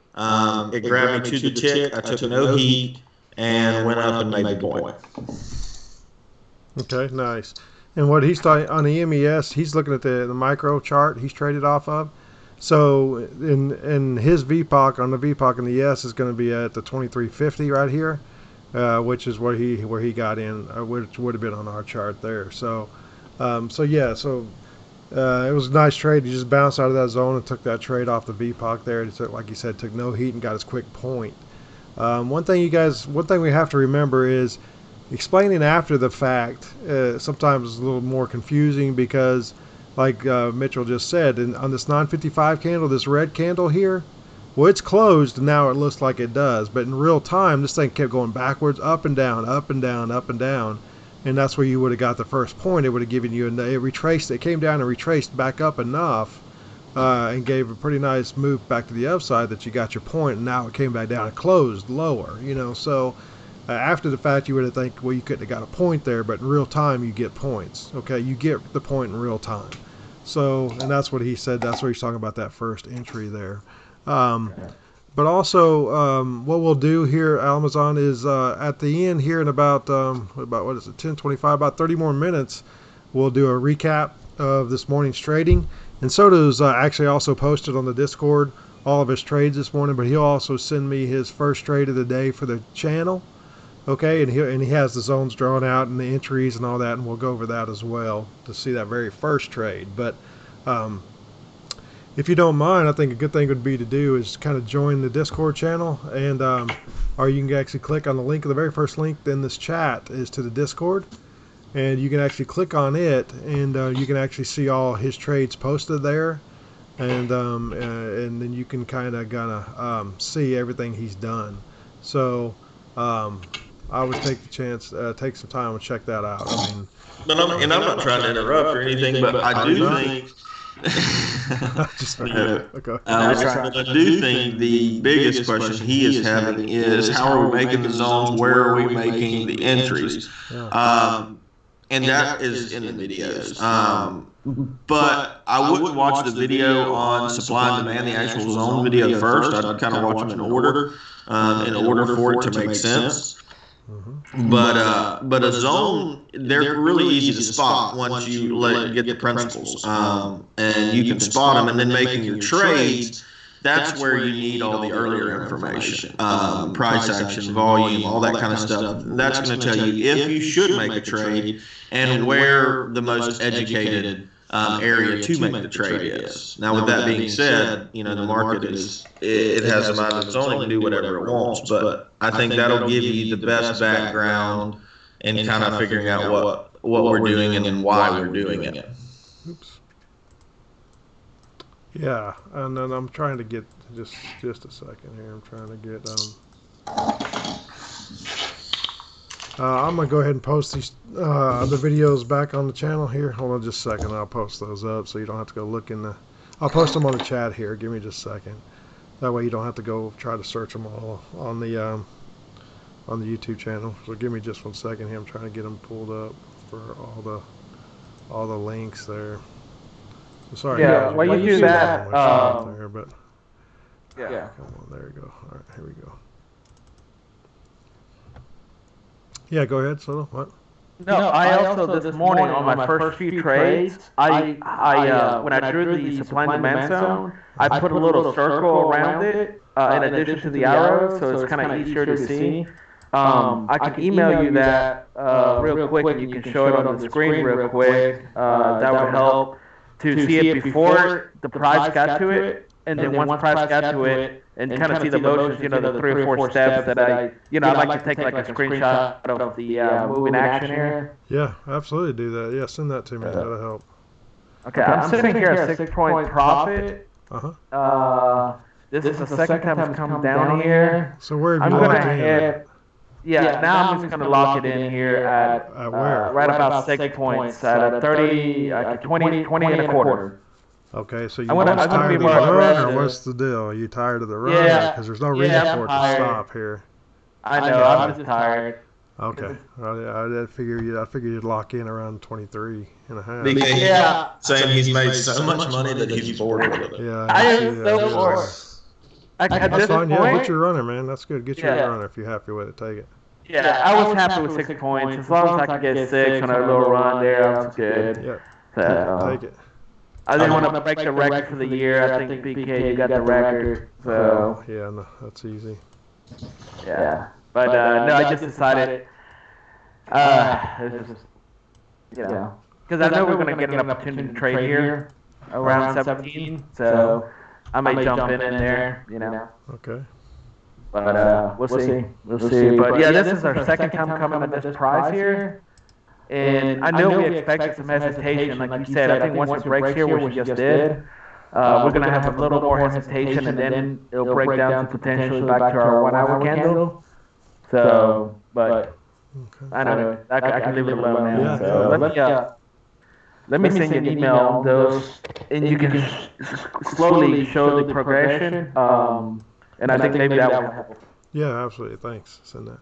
It grabbed me to the tick. I took no heat and went up and made the point. Okay, nice. And what he's talking on the MES, he's looking at the micro chart he's traded off of. So in his VPOC, on the VPOC and the ES is going to be at the 2350 right here, which is where he got in, which would have been on our chart there. So it was a nice trade. He just bounced out of that zone and took that trade off the VPOC there. He took, like you said, took no heat and got his quick point. One thing we have to remember is explaining after the fact sometimes is a little more confusing because, like Mitchell just said, on this 955 candle, this red candle here, well, it's closed and now it looks like it does. But in real time, this thing kept going backwards, up and down, up and down, up and down. And that's where you would have got the first point. It would have given you, it came down and retraced back up enough and gave a pretty nice move back to the upside that you got your point. And now it came back down and closed lower, so after the fact, you would think, well, you couldn't have got a point there, but in real time, you get points. Okay, you get the point in real time. So, and that's what he said. That's what he's talking about, that first entry there. But also, what we'll do here, Amazon, is at the end here in about what is it, 10:25, about 30 more minutes, we'll do a recap of this morning's trading. And Soto's actually also posted on the Discord all of his trades this morning, but he'll also send me his first trade of the day for the channel. Okay, and he has the zones drawn out and the entries and all that, and we'll go over that as well to see that very first trade. But if you don't mind, I think a good thing would be to do is kind of join the Discord channel, and or you can actually click on the link. The very first link in this chat is to the Discord, and you can actually click on it, and you can actually see all his trades posted there, and then you can kind of see everything he's done. So I would take the chance, take some time and check that out. I mean, I'm not trying to interrupt or anything, but I do think. Okay. I do think the biggest question he is having is how are we making the zones? Where are we making the entries? And that is in the videos. But I wouldn't watch the video on supply and demand, the actual zone video first. I'd kind of watch them in order for it to make sense. But a zone, they're really easy to spot once you get the principles, and you can spot them. And then making your trades, that's where you need all the earlier information, price action, volume, all that kind of stuff. That's going to tell you if you should make a trade and where the most educated area to make the trade is. Now, with that being said, the market it has a mind of its own, it can do whatever it wants, but I think that'll give you the best background and kind of figuring out what we're doing and why we're doing it. Oops. Yeah, and then I'm trying to get just a second here. I'm trying to get I'm gonna go ahead and post these the videos back on the channel here. Hold on just a second. I'll post those up so you don't have to go look in the. I'll post them on the chat here. Give me just a second. That way you don't have to go try to search them all on the YouTube channel. So give me just 1 second here. I'm trying to get them pulled up for all the links there. So sorry. Yeah, while you do that, there, but yeah. Come on, there we go. All right, here we go. Yeah, go ahead, Soto. What? No, I also this morning on my first few trades, I when I drew the supply and demand zone, I put a little circle around it in addition to the arrow, so it's kind of easier to see. I can email you that real quick, and you can show it on the screen real quick. That would help to see it before the price got to it, and then once price got to it, and kind of see the motions, the 3 or 4 steps that I like to take like a screenshot of the moving action here. Yeah, absolutely do that. Yeah, send that to me. That'll help. Okay, I'm sitting here at 6-point profit. This is the second time it's come down here. So where have you locked in? Yeah, now I'm just going to lock it in here at where? Right about 6 points at a 20 and a quarter. Okay, so you're tired of the run, or what's the deal? Are you tired of the run? Yeah. Because there's no reason for it to stop here. I know, I'm just tired. Okay. I figured you'd lock in around 23 and a half. Yeah. Saying he's made so much money that he's bored with it. Yeah. I am so bored. That's fine. Yeah, get your runner, man. That's good. Get your runner if you're happy with it. Take it. Yeah, I was happy with 6 points. As long as I could get 6 on a little run there, I was good. Yeah. So, take it. I didn't want to break the record for the year. I think BK, you got the record. So yeah, no, that's easy. Yeah, but no, I just decided, because I know we're going to get an opportunity to trade here around 17. So I may jump in there, Okay. But we'll see. We'll see. But yeah, this is our second time coming at this price here. And I know we expected some hesitation, like you said. I think once it breaks here, which we just did, we're going to have a little more hesitation, and then it'll break down to potentially back to our 1 hour candle. So, but I know I can leave it alone now. So let me send you an email on those, and you can slowly show the progression. And I think maybe that will help. Yeah, absolutely. Thanks. Send that.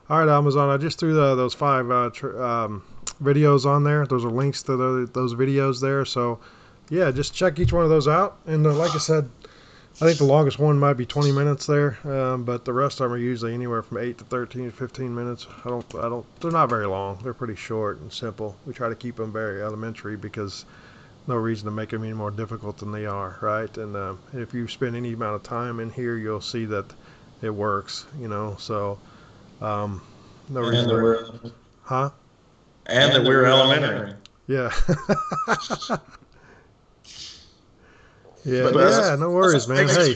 All right, Amazon. I just threw those 5 videos on there. Those are links to those videos there. So yeah, just check each one of those out. And like I said, I think the longest one might be 20 minutes there, but the rest of them are usually anywhere from 8 to 13 to 15 minutes. They're not very long. They're pretty short and simple. We try to keep them very elementary because no reason to make them any more difficult than they are, right? And if you spend any amount of time in here, you'll see that it works, so no reason to... Huh? And that we're elementary. Yeah. Yeah, no worries, man. Hey,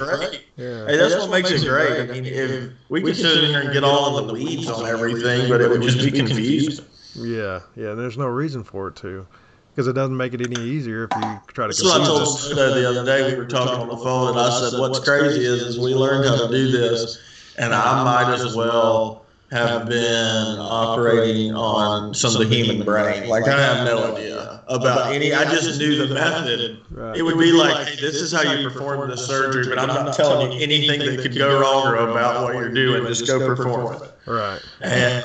hey, that's what makes it great. I mean, if we could sit in here and get all in the weeds on everything, but it would just be confusing. Yeah, there's no reason for it to, because it doesn't make it any easier if you try to. That's what I told Soda the other day. We were talking on the phone, and I said, "What's crazy is we learned how to do this, and I might as well have been operating on some of the human brain. Like, I have no idea about any. I just knew the method. Right. It would be like, hey, this is how you perform this surgery, but I'm not telling you anything that could go wrong or about what you're doing. Just go perform it. Right. And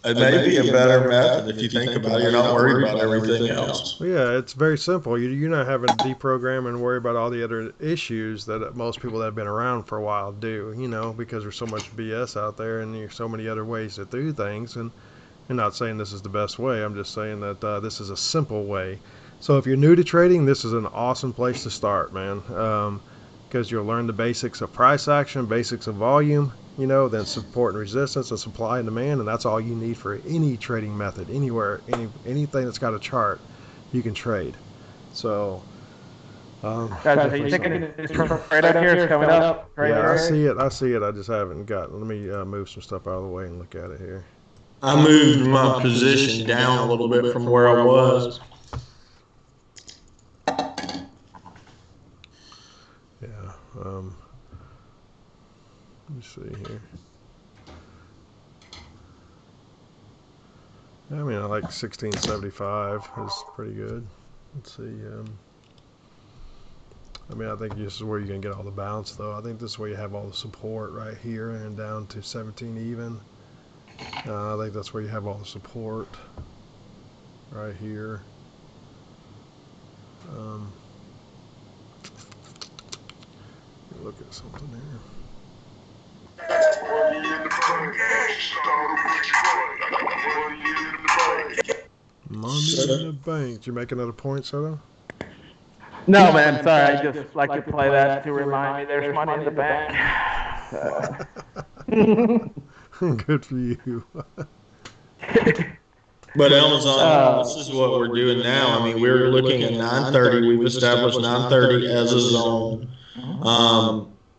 it may be a better method if you think about it. You're not worried about everything else. Well, yeah, it's very simple. You're not having to deprogram and worry about all the other issues that most people that have been around for a while do, because there's so much BS out there and there's so many other ways to do things. And I'm not saying this is the best way. I'm just saying that this is a simple way. So if you're new to trading, this is an awesome place to start, man, because you'll learn the basics of price action, basics of volume, then support and resistance and supply and demand, and that's all you need for any trading method, anywhere, anything that's got a chart, you can trade. So, guys, are you thinking this right up here is coming up? Yeah, I see it. I just haven't got. Let me move some stuff out of the way and look at it here. I moved my position down a little bit from where I was. Yeah. Let me see here. I mean, I like 1675 is pretty good. Let's see. I mean, I think this is where you're going to get all the bounce, though. I think this is where you have all the support right here and down to 17 even. I think that's where you have all the support right here. Look at something here. Money in the bank. Did you make another point, Soto? No, man. Sorry. I just like to play that to remind me there's money in the bank. Good for you. But Amazon, this is what we're doing now. I mean, we're looking at 930. We've established 930 as a zone.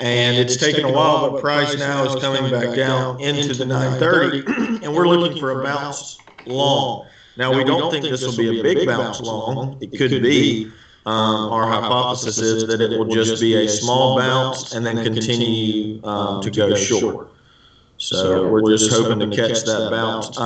And it's taken a while, but price now is coming back down into the 930, and we're looking for a bounce long. Now, we don't think this will be a big bounce long. It could be. Our hypothesis is that it will just be a small bounce and then continue to go short. So we're just hoping to catch that bounce.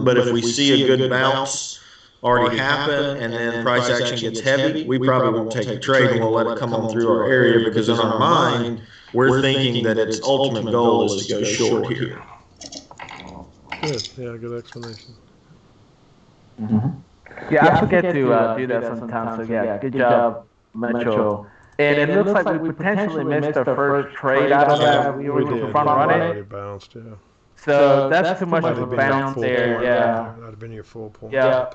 But if we see a good bounce already happen and then price action gets heavy, we probably won't take a trade and we'll let it come on through our area, because in our mind, we're thinking that its ultimate goal is to go short here. Good. Yeah, good explanation. Mm-hmm. Yeah, I forget to do that sometimes. So yeah, good job, Mitchell. And it looks like we potentially missed our first trade out of that. We were front running. Bounced, yeah. So that's too much of a bounce there. Yeah. That'd have been your full point. Yeah.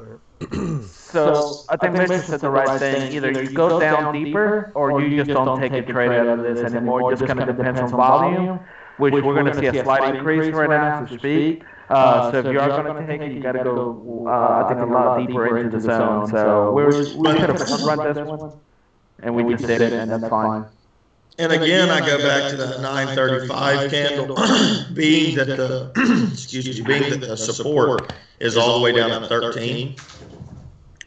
So I think Mitchell said the right thing. Either you go down deeper, or you just don't take a trade out of this anymore. It just kind of depends on volume, which we're going to see a slight increase right now as we speak. So if you are going to take it, you got to go, I think, a lot deeper into the zone. So we could have run this one, and we just did it, and that's fine. And again, I go back to that 935 candle, being that the being that the support is all the way down at 13,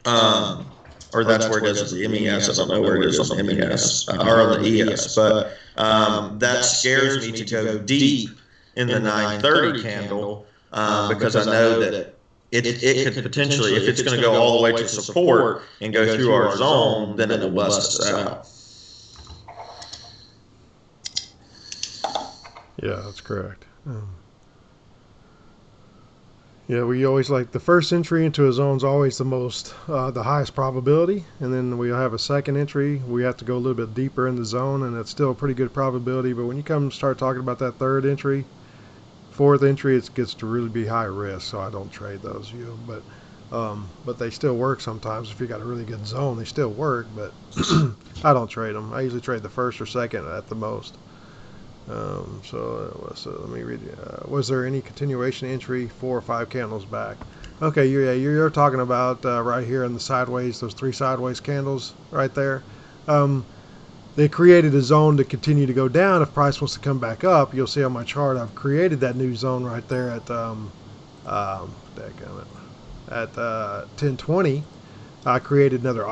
or that's where it is at the MES. I don't know where it is on the MES or on the ES, but that scares me to go deep in the 930 candle, because I know that it could potentially, if it's going to go all the way to support and go through our zone, then it'll bust us out. Yeah, that's correct. Yeah, we always like the first entry into a zone is always the highest probability, and then we'll have a second entry. We have to go a little bit deeper in the zone, and it's still a pretty good probability. But when you come start talking about that third entry, fourth entry, it gets to really be high risk. So I don't trade those, but they still work sometimes. If you got a really good zone, they still work. But I don't trade them. I usually trade the first or second at the most. So let me read. Was there any continuation entry 4 or 5 candles back? Okay, you're talking about right here in the sideways, those 3 sideways candles right there. They created a zone to continue to go down. If price wants to come back up, you'll see on my chart I've created that new zone right there at 1020. I created another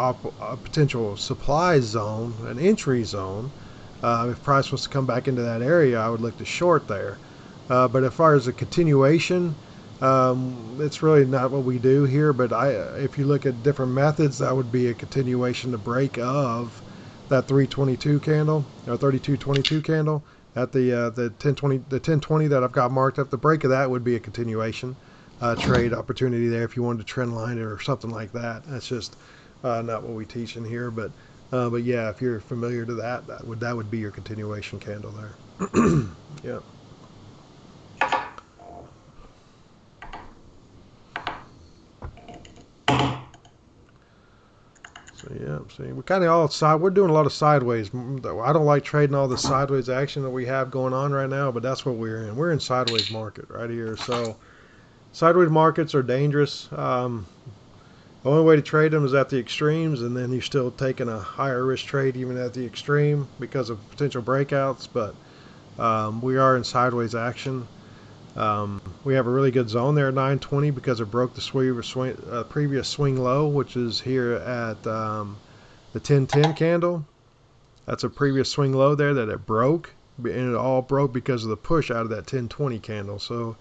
potential supply zone, an entry zone. If price wants to come back into that area, I would look to short there. But as far as a continuation, it's really not what we do here. But if you look at different methods, that would be a continuation to break of that 322 candle or 3222 candle at the 1020 that I've got marked up. The break of that would be a continuation trade opportunity there if you wanted to trend line it or something like that. That's just not what we teach in here, but yeah, if you're familiar to that would be your continuation candle there. Yep. So yeah, see, we kind of all we're doing a lot of sideways. I don't like trading all the sideways action that we have going on right now, but that's what we're in. We're in sideways market right here. So sideways markets are dangerous. The only way to trade them is at the extremes, and then you're still taking a higher risk trade even at the extreme because of potential breakouts. But we are in sideways action. We have a really good zone there at 920 because it broke the previous swing low, which is here at the 1010 candle. That's a previous swing low there that it broke, and it all broke because of the push out of that 1020 candle. So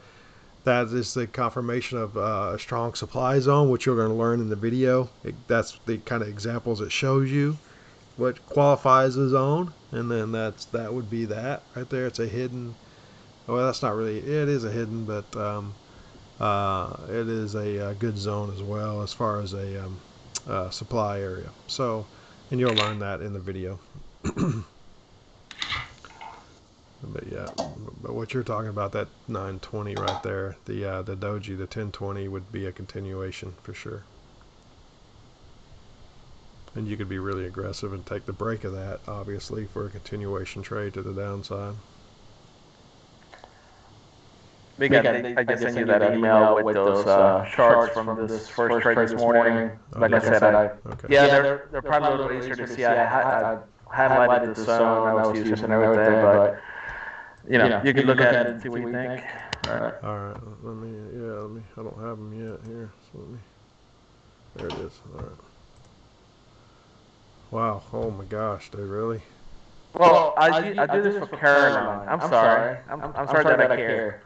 that is the confirmation of a strong supply zone, which you're going to learn in the video. That's the kind of examples it shows you what qualifies a zone, and then that would be that right there. It's a hidden. Well, that's not really. It is a hidden, but it is a good zone as well as far as a supply area. So, and you'll learn that in the video. But yeah, but what you're talking about, that 920 right there, the doji, the 1020 would be a continuation for sure. And you could be really aggressive and take the break of that, obviously, for a continuation trade to the downside. I just sent you that email with those charts from this first trade this morning. Like I said, they're probably a little easier to see. I highlighted the zone, I was using and everything, but you can look at it and see what you think. All right. Let me. I don't have them yet here. So there it is. All right. Wow. Oh my gosh, dude, really? Well, I do this for Caroline. I'm sorry. I'm sorry that I care.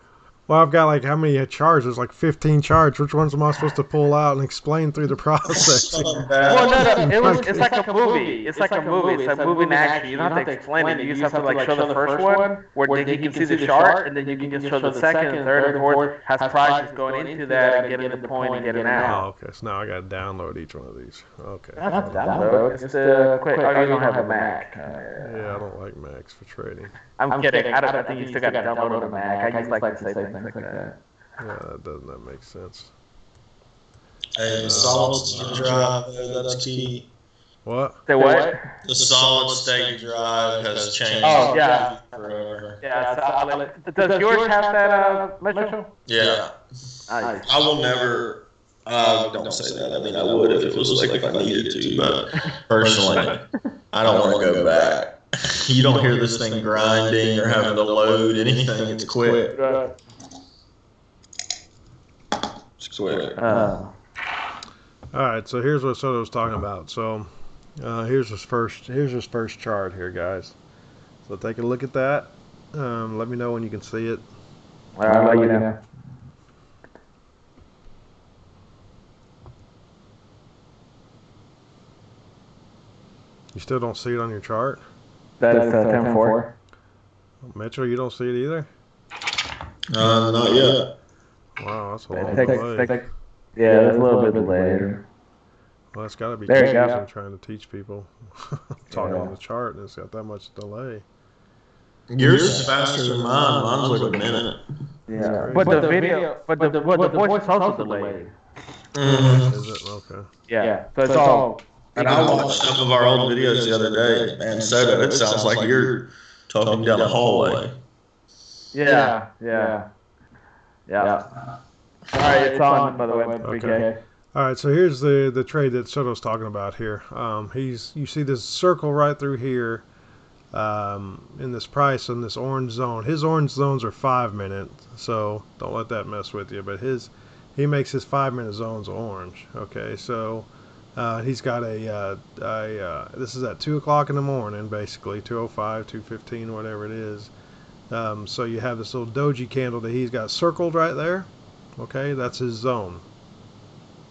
Well, I've got like how many charts? There's like 15 charts. Which ones am I supposed to pull out and explain through the process? Well, no. It's like a movie. It's like a movie. It's a movie in action. You don't have to explain it. You just have to like show the first one where you can see the chart, and then you can just show the second, third, and fourth has prices going into that and getting the point and getting out. Oh, okay. So now I got to download each one of these. Okay. Not download. It's quick. Oh, you don't have a Mac. Yeah, I don't like Macs for trading. I'm kidding. I think you still got to download a Mac. I just like to say things like that. Yeah, that makes sense. Hey, the solid state drive, that's key. What? Say what? The solid state drive has changed. Oh, yeah. Forever. Yeah, does yours have that, Mitchell? Yeah. I will never. Don't say that. I mean, I would if it was like if I needed to, but personally, I don't want to go back. You don't hear this thing grinding or having to load anything. It's quick. It's quick. All right, so here's what Soto was talking about. So here's his first chart here, guys. So take a look at that. Let me know when you can see it. I'll let you know. You still don't see it on your chart? That is 10-4. Metro, you don't see it either? Not yet. Wow, that's a It long takes, delay. yeah, there's a little bit later. Well, that's got to be There you confusing go. trying to teach people. Talking Yeah. on the chart and it's got that much delay. Yours is faster than mine. Mine's like a minute. Yeah, Crazy. but the video, but the voice is also delayed. Mm-hmm. Is it? Okay. Yeah, so it's all. And I watched some of our old videos the other day, and so it sounds like you're talking down the hallway. Yeah. All right, it's on, by the way, BK. All right, so here's the trade that Soto's talking about here. You see this circle right through here in this price in this orange zone. His orange zones are 5 minutes, so don't let that mess with you. But he makes his 5 minute zones orange. Okay, so he's got this is at 2 o'clock in the morning, basically 2:05, 2:15, whatever it is. So you have this little doji candle that he's got circled right there. Okay, that's his zone.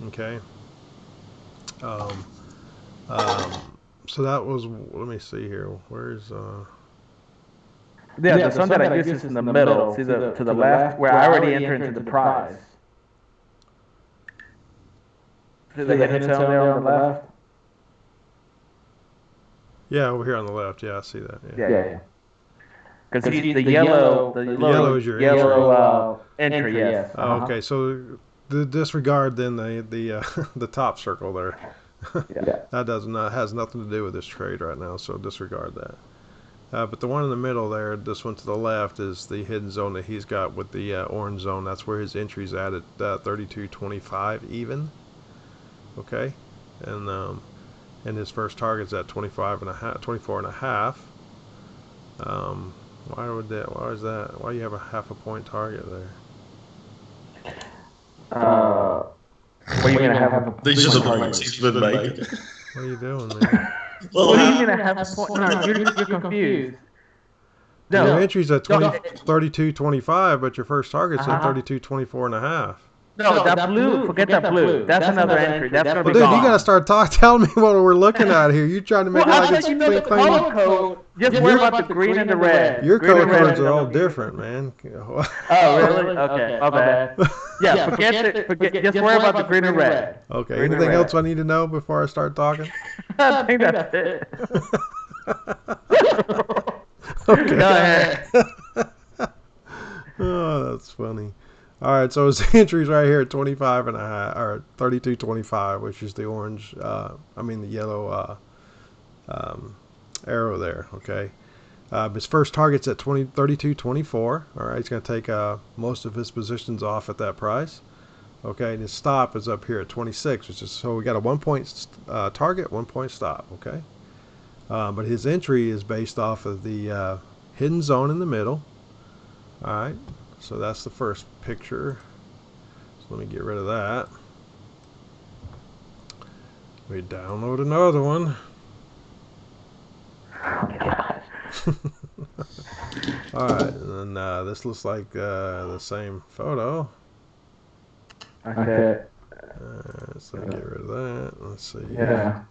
Okay. So that was. Let me see here. Where's Yeah, the sun that I use is in the middle. See to the left, where I already entered into the prize. See the hidden zone there on the left? Yeah, over here on the left. Yeah, I see that. Yeah. Because the yellow is your entry, yes. Oh, okay, so disregard then the top circle there. Yeah. That has nothing to do with this trade right now, so disregard that. But the one in the middle there, this one to the left, is the hidden zone that he's got with the orange zone. That's where his entry's at 32.25 even. Okay, and his first target's at 24.5. Why is that? Why do you have a half a point target there? Well, you're gonna have These are the points he's been making. What are you doing, man? Well, what do you mean I have a point? No, you're confused. No, your entry's at 32.25, but your first target's at 32.24.5. No, that blue, forget that blue. That's another entry. That's gonna be Dude, gone. you gotta start telling me what we're looking at here. You trying to make it like it's the color code. Just worry about the green and the red. Your green color and red codes are all different, man. Oh, really? Okay, my bad. Yeah, forget. Just worry about the green and red. Okay. Green and Anything red. else I need to know before I start talking? I think that's it. Okay. Go ahead. Oh, that's funny. All right, so his entry's right here at 25.5 or 32.25, which is the orange. The yellow arrow there. Okay. His first target's at 32.24. All right, he's going to take most of his positions off at that price. Okay, and his stop is up here at 26, which is so we got a 1 point target, 1 point stop. Okay, but his entry is based off of the hidden zone in the middle. All right, so that's the first picture. So let me get rid of that. We download another one. Alright, and then this looks like the same photo. Okay. So get rid of that. Let's see. Yeah.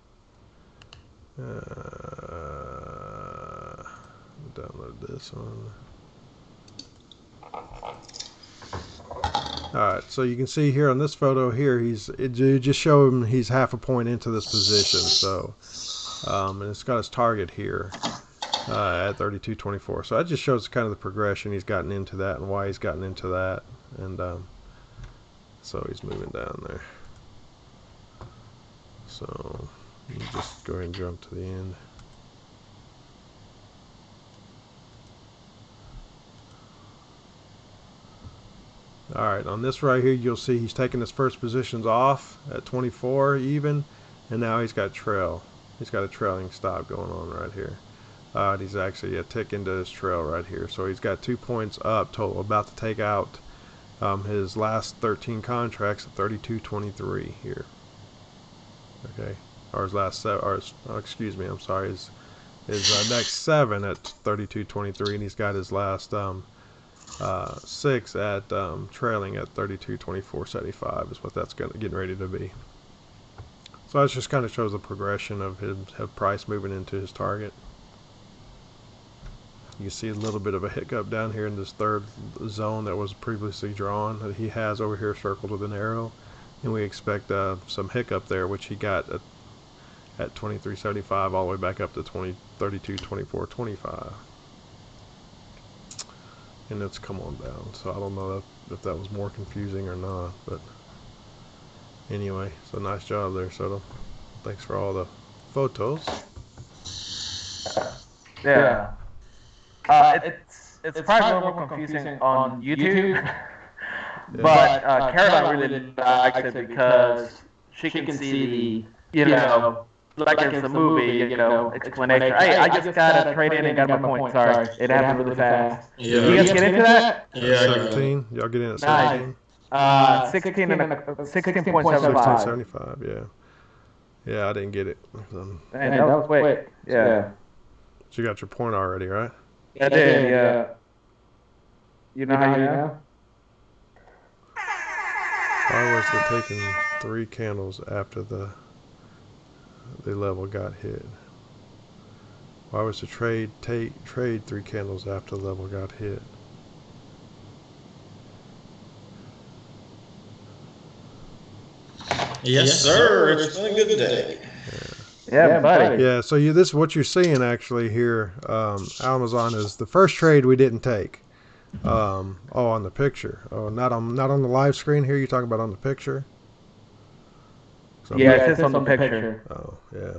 Download this one. Alright, so you can see here on this photo here, it just show him he's half a point into this position. So, and it's got his target here at 32.24. So that just shows kind of the progression he's gotten into that and why he's gotten into that. And so he's moving down there. So you just go ahead and jump to the end. Alright, on this right here, you'll see he's taking his first positions off at 24 even, and now he's got trail. He's got a trailing stop going on right here. He's actually a tick into his trail right here. So he's got 2 points up total, about to take out his last 13 contracts at 32.23 here. Okay, or his last excuse me, I'm sorry, his next 7 at 32.23, and he's got his last 6 at trailing at 32.2475 is what that's getting ready to be. So that just kind of shows the progression of his price moving into his target. You can see a little bit of a hiccup down here in this third zone that was previously drawn that he has over here circled with an arrow, and we expect some hiccup there, which he got at 23.75 all the way back up to 24.25, and it's come on down. So I don't know if that was more confusing or not, but anyway, so nice job there, Soto. Thanks for all the photos. Yeah. It's probably more confusing on YouTube, but Caroline really likes it because she can see the, like in the movie, explanation. Hey, I just got a trade in and got my point. Sorry, it happened really fast. Yeah. You guys get into that? Yeah. 17. Y'all get in at 17. 16.75. 75. Yeah. Yeah, I didn't get it. Man, that was quick. Yeah. But you got your point already, right? I did, yeah. You know how you know? Why was it taking 3 candles after the level got hit? Why was the trade 3 candles after the level got hit? Yes, sir. It's been a good day. Yeah, buddy. Yeah, so this what you're seeing actually here, Amazon, is the first trade we didn't take. On the picture. Oh, not on the live screen here. You're talking about on the picture. So Yeah, it says on the picture. Oh yeah,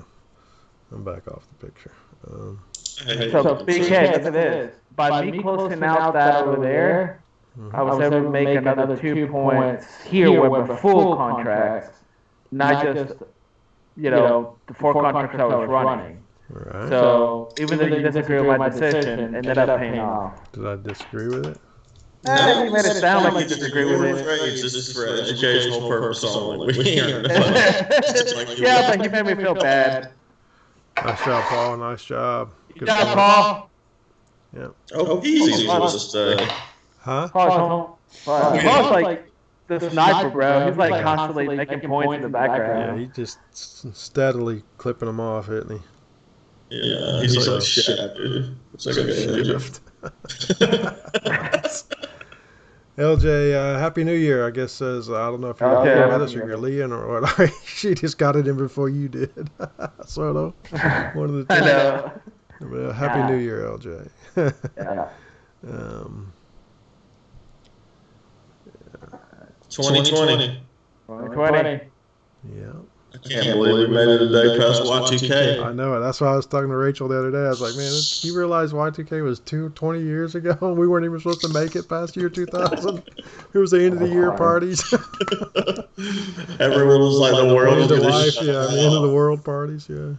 I'm back off the picture. So, BK, look at this. By me closing out that over there, I was able to make another 2 points here where we're full contracts, not just, the 4 contracts I was running. Right. So, even though you disagree with my decision, it ended up paying off. Did I disagree with it? No, you made it sound like you disagree with it. It's just for educational purpose only. Yeah, but you made me feel bad. Nice job, Paul. Nice job. Good job, Paul. Yep. Oh, easy was this day. Huh? Paul's like the sniper, bro. He's like constantly making points in the Yeah, background. he just steadily clipping them off, isn't he? Yeah, he's like shit, dude. It's like a shift. LJ, Happy New Year, I guess says, I don't know if you're Okay. with us or you're Leon or what. She just got it in before you did. Sort of. One of the two. I know. Well, Happy New Year, LJ. Yeah. 2020. 2020. Yeah. I can't believe we made it a day past Y2K. I know it. That's why I was talking to Rachel the other day. I was like, man, you realize Y2K was 20 years ago and we weren't even supposed to make it past year 2000? It was the end of the year parties. Everyone was like, the world End is of gonna life, shut yeah. off. The end of the world parties, yeah.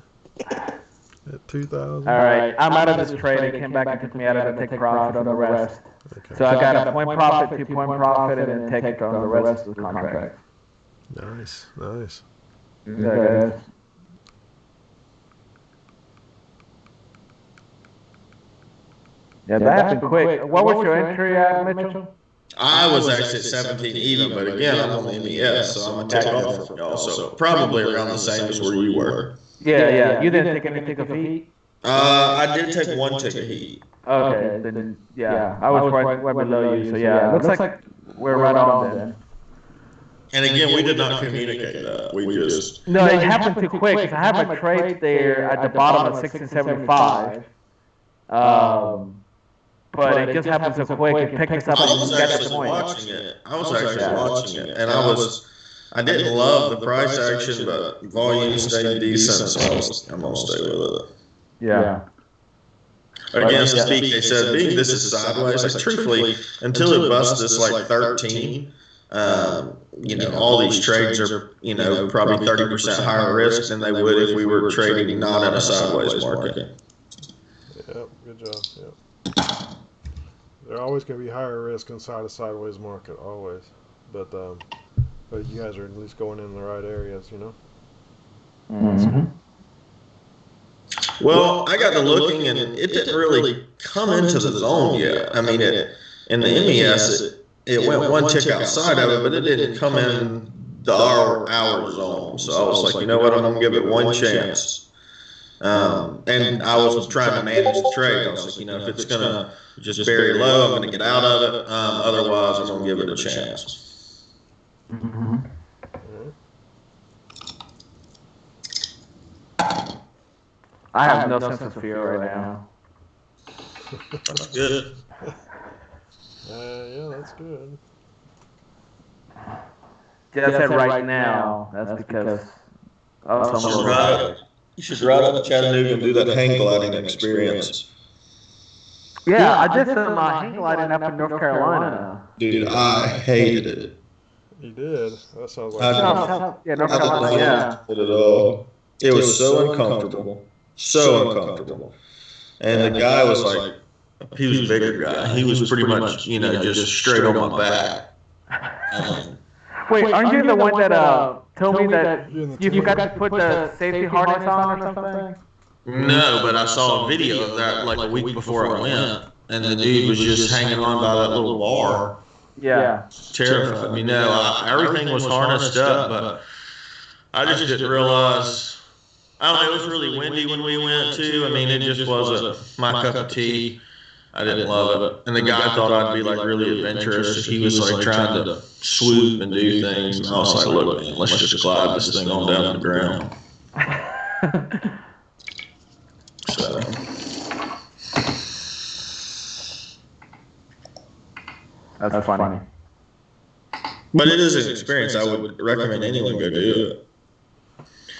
At 2000. All right, I'm out of this trade. It came back and took me out of the take profit on the rest. Okay. So I got a point profit, 2 point profit, and then take on the rest of the contract. Nice, nice. Okay. Yeah, that happened quick. What was your entry at, Mitchell? I was actually at 17 even, but again, I'm on the MES, so I'm going to take off from y'all. So probably around the same as where you were. Yeah. You didn't take anything of heat? I did take one ticket heat. Okay, then, yeah. I was right below you, so yeah. It looks like we're right on then. And again, we did not communicate that. We just... No, it happened too quick, because I had my trade there at the bottom of 1675. But it just happened so quick, it picked us up I and was got the actually point. watching it. I watching it, and I didn't love the price action, but volume stayed decent, so I'm gonna stay with it. Yeah. Again, speak, they said, being this is sideways, like truthfully, until it busts this like 13, all these trades are, probably 30% higher risk than they would if we were trading not in a sideways market. Yep, good job. Yep. They're always going to be higher risk inside a sideways market, always. But you guys are at least going in the right areas, Mm-hmm. Well, I got to looking, and it didn't really come into the zone yet. I mean, in the MES, it went one tick outside of it, but it didn't come in the hour zone. So I was like, you know what, I'm going to give it one chance. And I was trying to manage the trade. I was like, if it's going to just bury low, I'm going to get out of it. Otherwise, I'm going to give it a chance. Mm-hmm. I have no sense of fear right now. That's good. Yeah, that's good. Just said right now. That's because of some of the You should ride out to Chattanooga and do that hang gliding experience. Yeah, I just did my hang gliding up in North Carolina. Dude, I hated it. You did? That sounds like North Carolina, yeah. It at all. It was so uncomfortable. So uncomfortable. And the guy was like, he was a bigger guy. He was pretty much, just straight on my back. Wait, aren't you the one that told me that you forgot to put the safety harness on or something? No, but I saw a video of that like a week before I went, and the dude was just hanging on by that little bar. Yeah. Terrified me. No, everything was harnessed up, but I just didn't realize. I don't know, it was really windy when we went too. I mean, it just wasn't my cup of tea. I didn't love it. And the guy thought I'd be like really adventurous. He was like trying to swoop and do things. And I was like, look, man, let's just glide this thing on down to the ground. So. That's funny. But it is an experience. I would recommend anyone go do it.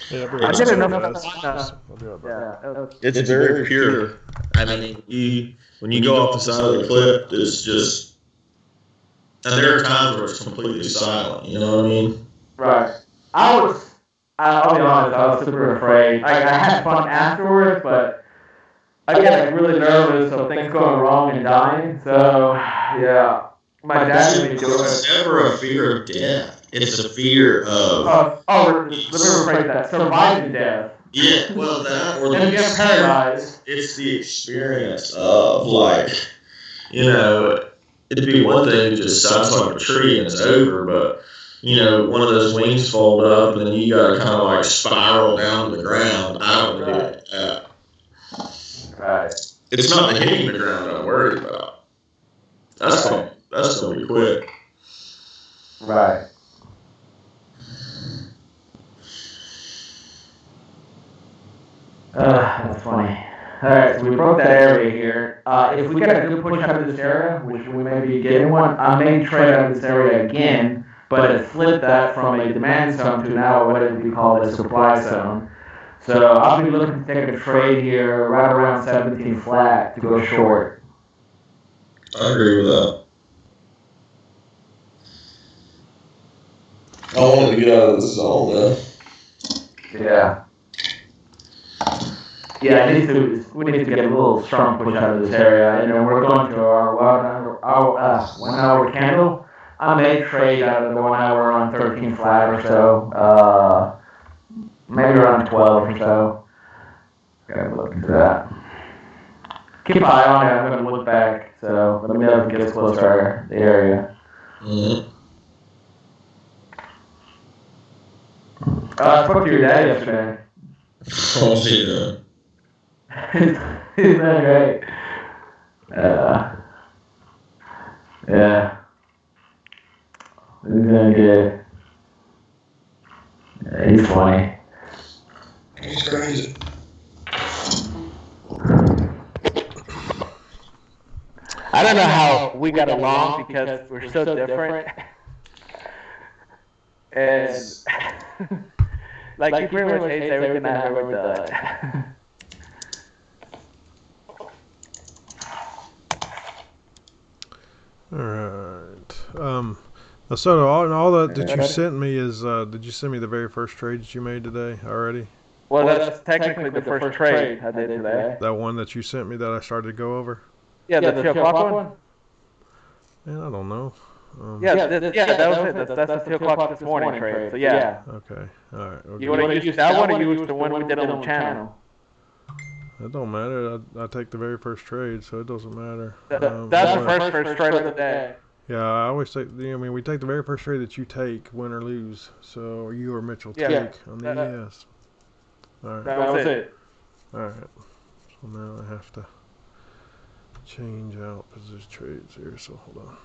Yeah, I did enough of that. It's very pure. I mean, when you go off the side of the cliff, it's just, and there are times where it's completely silent. You know what I mean? Right. I'll be honest, I was super afraid. I had fun afterwards, but I get like really nervous of things going wrong and dying. So yeah, my dad didn't do it. It's never a fear of death. It's a fear of. Let me rephrase that. Surviving death. Yeah, well, that or and get paralyzed. It's the experience of it'd be one thing to just sideswipe a tree and it's over, but one of those wings fold up and then you gotta kind of like spiral down to the ground. I don't do it. Right. It's not the hitting the ground I'm worried about. That's gonna be quick. Right. That's funny. Alright, so we broke that area here. If we get a good push out of this area, which we may be getting one, I may trade out of this area again, but it flipped that from a demand zone to now what it would be called a supply zone. So I'll be looking to take a trade here right around 17 flat to go short. I agree with that. I want to get out of this zone, man. Yeah. Yeah, we need to get a little strong push out of this area. We're going to our 1 hour candle. I may trade out of the 1 hour on 13 flat or so. Maybe around 12 or so. Gotta look into that. Keep an eye on it. I'm going to look back. So let me know if it gets closer to the area. Mm-hmm. I spoke to your dad yesterday. Oh, yeah. Isn't that great? Yeah. He's doing good. Yeah, he's funny. He's crazy. I don't know how we got along because we're so different. And like he pretty much hates everything I've ever done. All right. So all that you sent me is, did you send me the very first trade that you made today already? Well, that's technically the first trade I did today. That one that you sent me that I started to go over? Yeah, the 2 o'clock one? Man, I don't know. That was it. That's the 2 o'clock this morning trade. So yeah. Okay. All right. Okay. You want to use that one or use the one we did on the channel? It don't matter. I take the very first trade, so it doesn't matter. That's the first trade of the day. Yeah, I always take. We take the very first trade that you take, win or lose. So you or Mitchell take on the ES. All right. That was it. Alright, so now I have to change out because there's trades here, so hold on.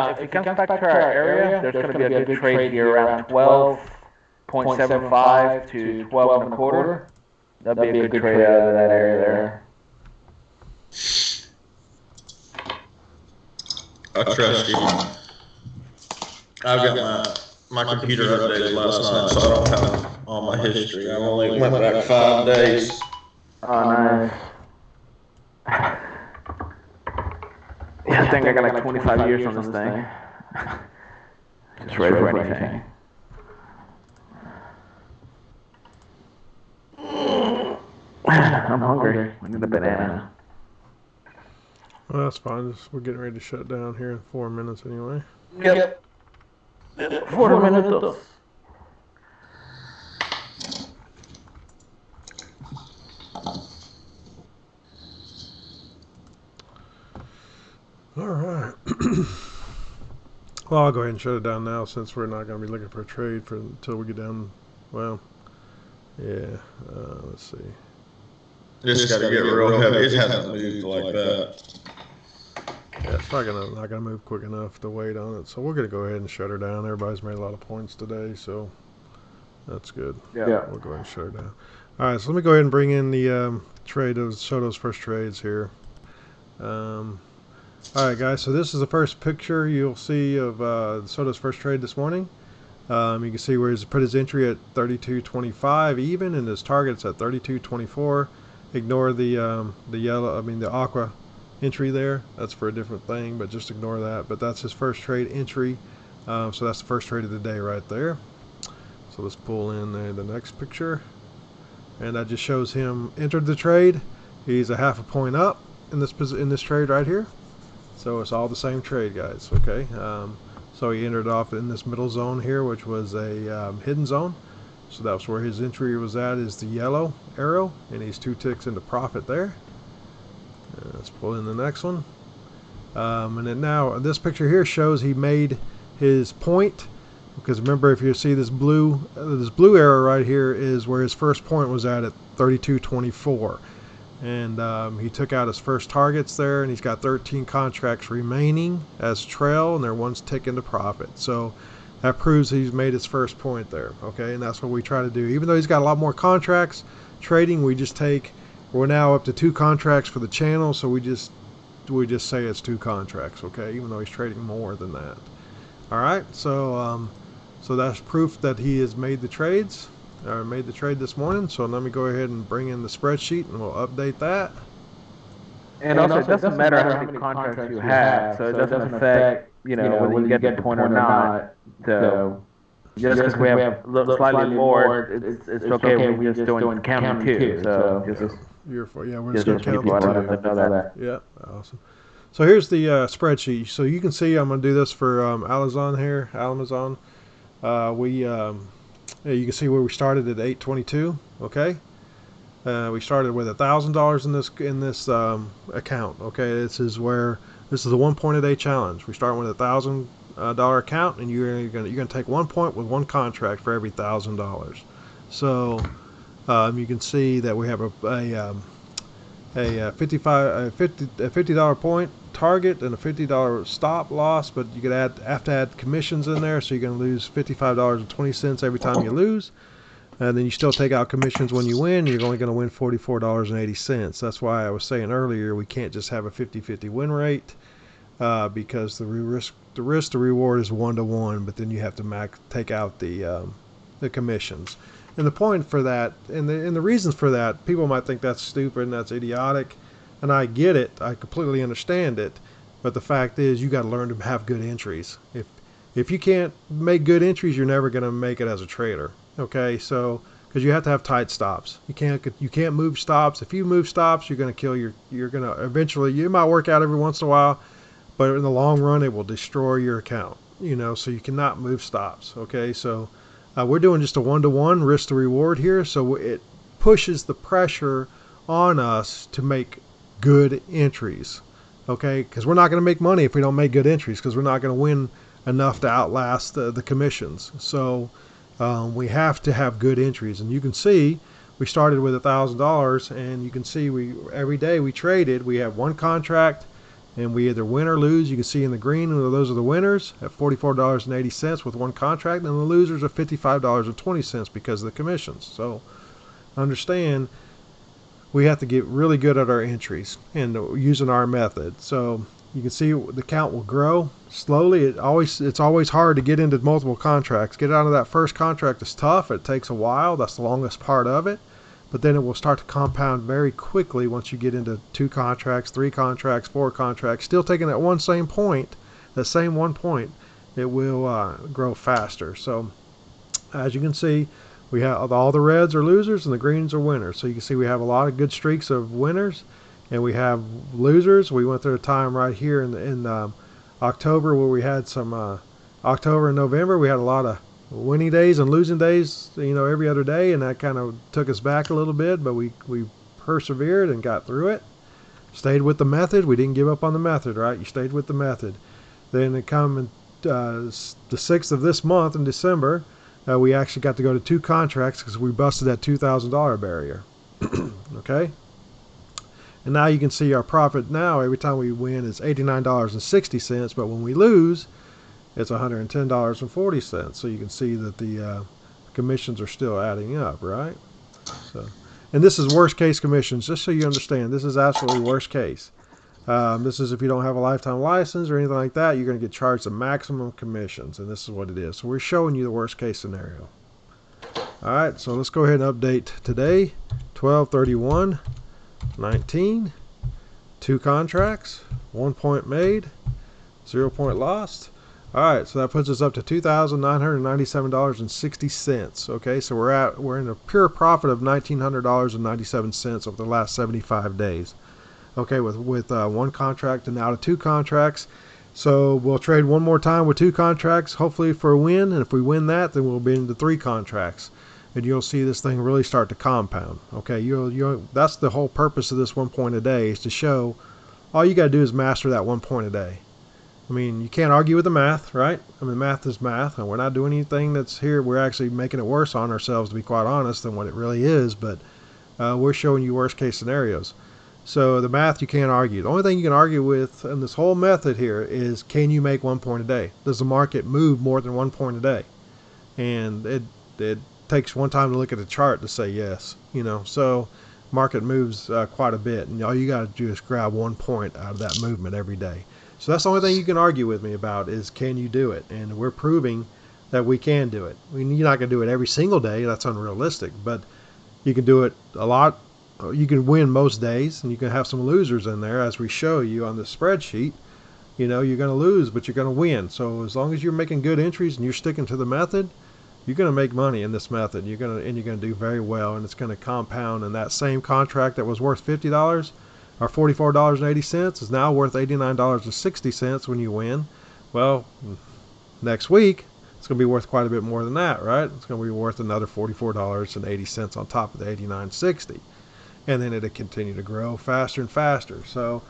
If it comes back to our area, there's going to be a good trade here around 12.75 to 12 and a quarter. That'd be a good trade out of that area there. I trust you. I've got my computer updated last night, so I don't have all my history. I only went back 5 days. Oh, nice. Yeah, I think I got like 25 years on this thing. Just ready for anything. I'm hungry. I need a banana. Well, that's fine. We're getting ready to shut down here in 4 minutes anyway. Yep. 4 minutes. All right. Well, I'll go ahead and shut it down now since we're not going to be looking for a trade until we get down. Well, yeah. Let's see. This got to get real heavy. It hasn't moved like that. Yeah, it's not gonna move quick enough to wait on it. So we're gonna go ahead and shut her down. Everybody's made a lot of points today, so that's good. Yeah. We'll go ahead and shut her down. All right, so let me go ahead and bring in the trade of Soto's first trades here. All right, guys. So this is the first picture you'll see of Soto's first trade this morning. You can see where he's put his entry at 32.25 even, and his target's at 32.24. Ignore the yellow. I mean the aqua entry there. That's for a different thing, but just ignore that. But that's his first trade entry. So that's the first trade of the day right there. So let's pull in the next picture, and that just shows him entered the trade. He's a half a point up in this trade right here. So it's all the same trade, guys. Okay. So he entered off in this middle zone here, which was a hidden zone. So that's where his entry was at, is the yellow arrow, and he's 2 ticks into profit there. Let's pull in the next one. And then now this picture here shows he made his point, because remember, if you see this blue arrow right here is where his first point was at 32.24, and he took out his first targets there, and he's got 13 contracts remaining as trail, and they're 1 tick into profit. So that proves he's made his first point there. Okay, and that's what we try to do. Even though he's got a lot more contracts trading, we're now up to 2 contracts for the channel, so we just say it's 2 contracts, okay, even though he's trading more than that. All right, so that's proof that he has made the trades, or made the trade this morning. So let me go ahead and bring in the spreadsheet, and we'll update that. And also, it doesn't matter how many contracts you have, so it doesn't affect, whether you get the point or not. So just because we have slightly more, it's okay. We're just doing counting too. So we're just going to count the 2. Know that. Yeah, awesome. So here's the spreadsheet. So you can see I'm going to do this for Amazon here. You can see where we started at 822. Okay, we started with $1,000 in this account. Okay, this is the 1 point a day challenge. We start with $1,000 account, and you're gonna take 1 point with 1 contract for every $1,000. So you can see that we have a $50 point target and a $50 stop loss, but you have to add commissions in there, so you're going to lose $55.20 every time you lose, and then you still take out commissions when you win. You're only going to win $44.80. That's why I was saying earlier we can't just have a 50-50 win rate, because the risk to reward is 1-to-1, but then you have to take out the commissions. And the point for that, and the reasons for that, people might think that's stupid and that's idiotic, and I get it. I completely understand it. But the fact is, you got to learn to have good entries. If you can't make good entries, you're never going to make it as a trader. Okay, so because you have to have tight stops. You can't move stops. If you move stops, you're going to kill you might work out every once in a while, but in the long run, it will destroy your account. So you cannot move stops. Okay, so we're doing just a 1-to-1 risk to reward here, so it pushes the pressure on us to make good entries. Okay, because we're not going to make money if we don't make good entries, because we're not going to win enough to outlast the commissions. So we have to have good entries, and you can see we started with $1,000, and you can see every day we traded. We have one contract, and we either win or lose. You can see in the green, those are the winners at $44.80 with one contract, and the losers are $55.20 because of the commissions. So understand, we have to get really good at our entries and using our method. So you can see the count will grow slowly. It's always hard to get into multiple contracts. Get out of that first contract is tough. It takes a while. That's the longest part of it. But then it will start to compound very quickly once you get into 2 contracts, 3 contracts, 4 contracts. Still taking that same one point, it will grow faster. So as you can see, we have all the reds are losers and the greens are winners. So you can see we have a lot of good streaks of winners, and we have losers. We went through a time right here in October where we had some October and November. We had a lot of winning days and losing days, every other day, and that kind of took us back a little bit. But we persevered and got through it. Stayed with the method. We didn't give up on the method, right? You stayed with the method. Then it come the 6th of this month in December. We actually got to go to 2 contracts because we busted that $2,000 barrier. Okay? And now you can see our profit now every time we win is $89.60, but when we lose, it's $110.40. So you can see that the commissions are still adding up, right? So, and this is worst case commissions, just so you understand. This is absolutely worst case. This is if you don't have a lifetime license or anything like that, you're going to get charged the maximum commissions, and this is what it is. So we're showing you the worst case scenario. All right, so let's go ahead and update today, 12/31/19. 2 contracts, 1 point made, 0 point lost. All right, so that puts us up to $2,997.60. Okay, so we're in a pure profit of $1,900.97 over the last 75 days. Okay, with 1 contract and now to 2 contracts. So we'll trade one more time with 2 contracts, hopefully for a win. And if we win that, then we'll be into 3 contracts. And you'll see this thing really start to compound. Okay, that's the whole purpose of this 1 point a day, is to show all you got to do is master that 1 point a day. I mean, you can't argue with the math, right? I mean, math is math, and we're not doing anything that's here. We're actually making it worse on ourselves, to be quite honest, than what it really is. But we're showing you worst case scenarios. So the math you can't argue. The only thing you can argue with in this whole method here is, can you make 1 point a day? Does the market move more than 1 point a day? And it takes one time to look at the chart to say yes. So market moves quite a bit, and all you got to do is grab 1 point out of that movement every day. So that's the only thing you can argue with me about is, can you do it? And we're proving that we can do it. I mean, you're not going to do it every single day. That's unrealistic, but you can do it a lot. You can win most days, and you can have some losers in there, as we show you on the spreadsheet. You're going to lose, but you're going to win. So as long as you're making good entries and you're sticking to the method, you're going to make money in this method. You're going to do very well, and it's going to compound. And that same contract that was worth $50 or $44.80 is now worth $89.60 when you win. Well, next week it's going to be worth quite a bit more than that, right? It's going to be worth another $44.80 on top of the $89.60. And then it'll continue to grow faster and faster. So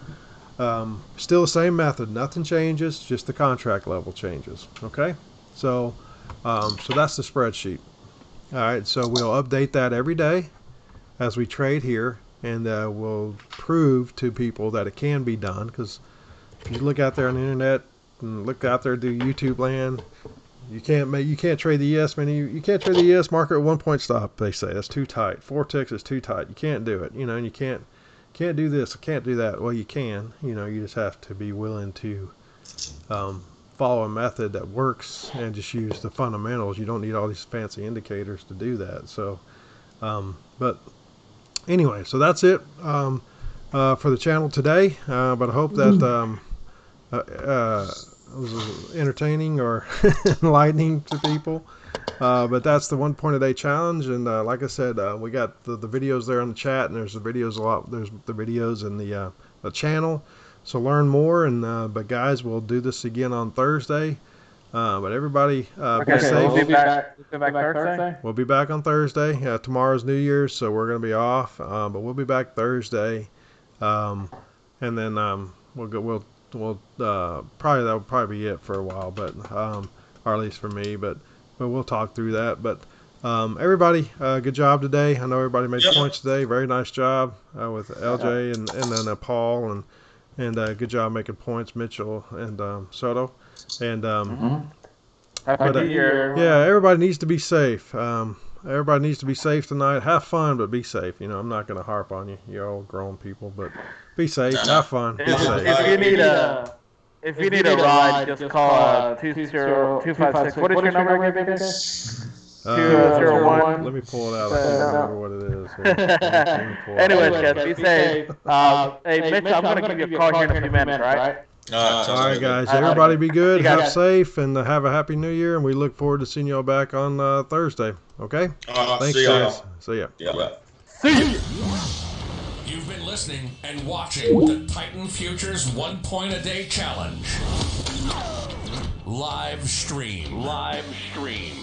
still the same method, nothing changes, just the contract level changes. Okay, so that's the spreadsheet. All right, so we'll update that every day as we trade here, and we'll prove to people that it can be done. Because if you look out there on the internet and look out there to YouTube land, you can't trade the ES you can't trade the ES market at 1 point stop. They say that's too tight. 4 ticks is too tight. You can't do it. And you can't do this. Can't do that. Well, you can. You just have to be willing to follow a method that works and just use the fundamentals. You don't need all these fancy indicators to do that. So, but anyway, so that's it for the channel today. But I hope that was entertaining or enlightening to people. But that's the 1 point a day challenge. And like I said, we got the videos there on the chat, and there's the videos in the channel. So learn more, and but guys, we'll do this again on Thursday. But everybody, be safe. We'll be back Thursday. We'll be back on Thursday. Tomorrow's New Year's, so we're going to be off. But we'll be back Thursday, and then we'll go. We'll probably that'll probably be it for a while, but or at least for me. But we'll talk through that. But everybody, good job today. I know everybody made points today. Very nice job with LJ and then Paul and good job making points, Mitchell and Soto. And Happy New Year. yeah, everybody needs to be safe. Everybody needs to be safe tonight. Have fun, but be safe. You know, I'm not going to harp on you. You're all grown people, but be safe. Have fun. Be safe. If you need a ride, just call 256. What is your number again, BK? 201. Let me pull it out. I can't remember what it is. Let me pull it Anyways, out. guys, be safe. Hey, Mitch, I'm going to give you a call here in a few minutes, right? All right, guys. Everybody be good. Have safe, and have a happy New Year. And we look forward to seeing y'all back on Thursday. Okay? Thanks, see y'all. guys. See ya. Yeah. You've been listening and watching the Titan Futures 1 Point a Day Challenge. Live stream.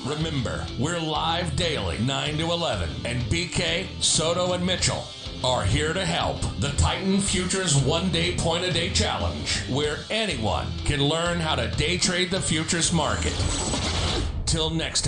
Remember, we're live daily, 9 to 11. And BK, Soto, and Mitchell are here to help. The Titan Futures 1 Day Point a Day Challenge, where anyone can learn how to day trade the futures market. Till next time.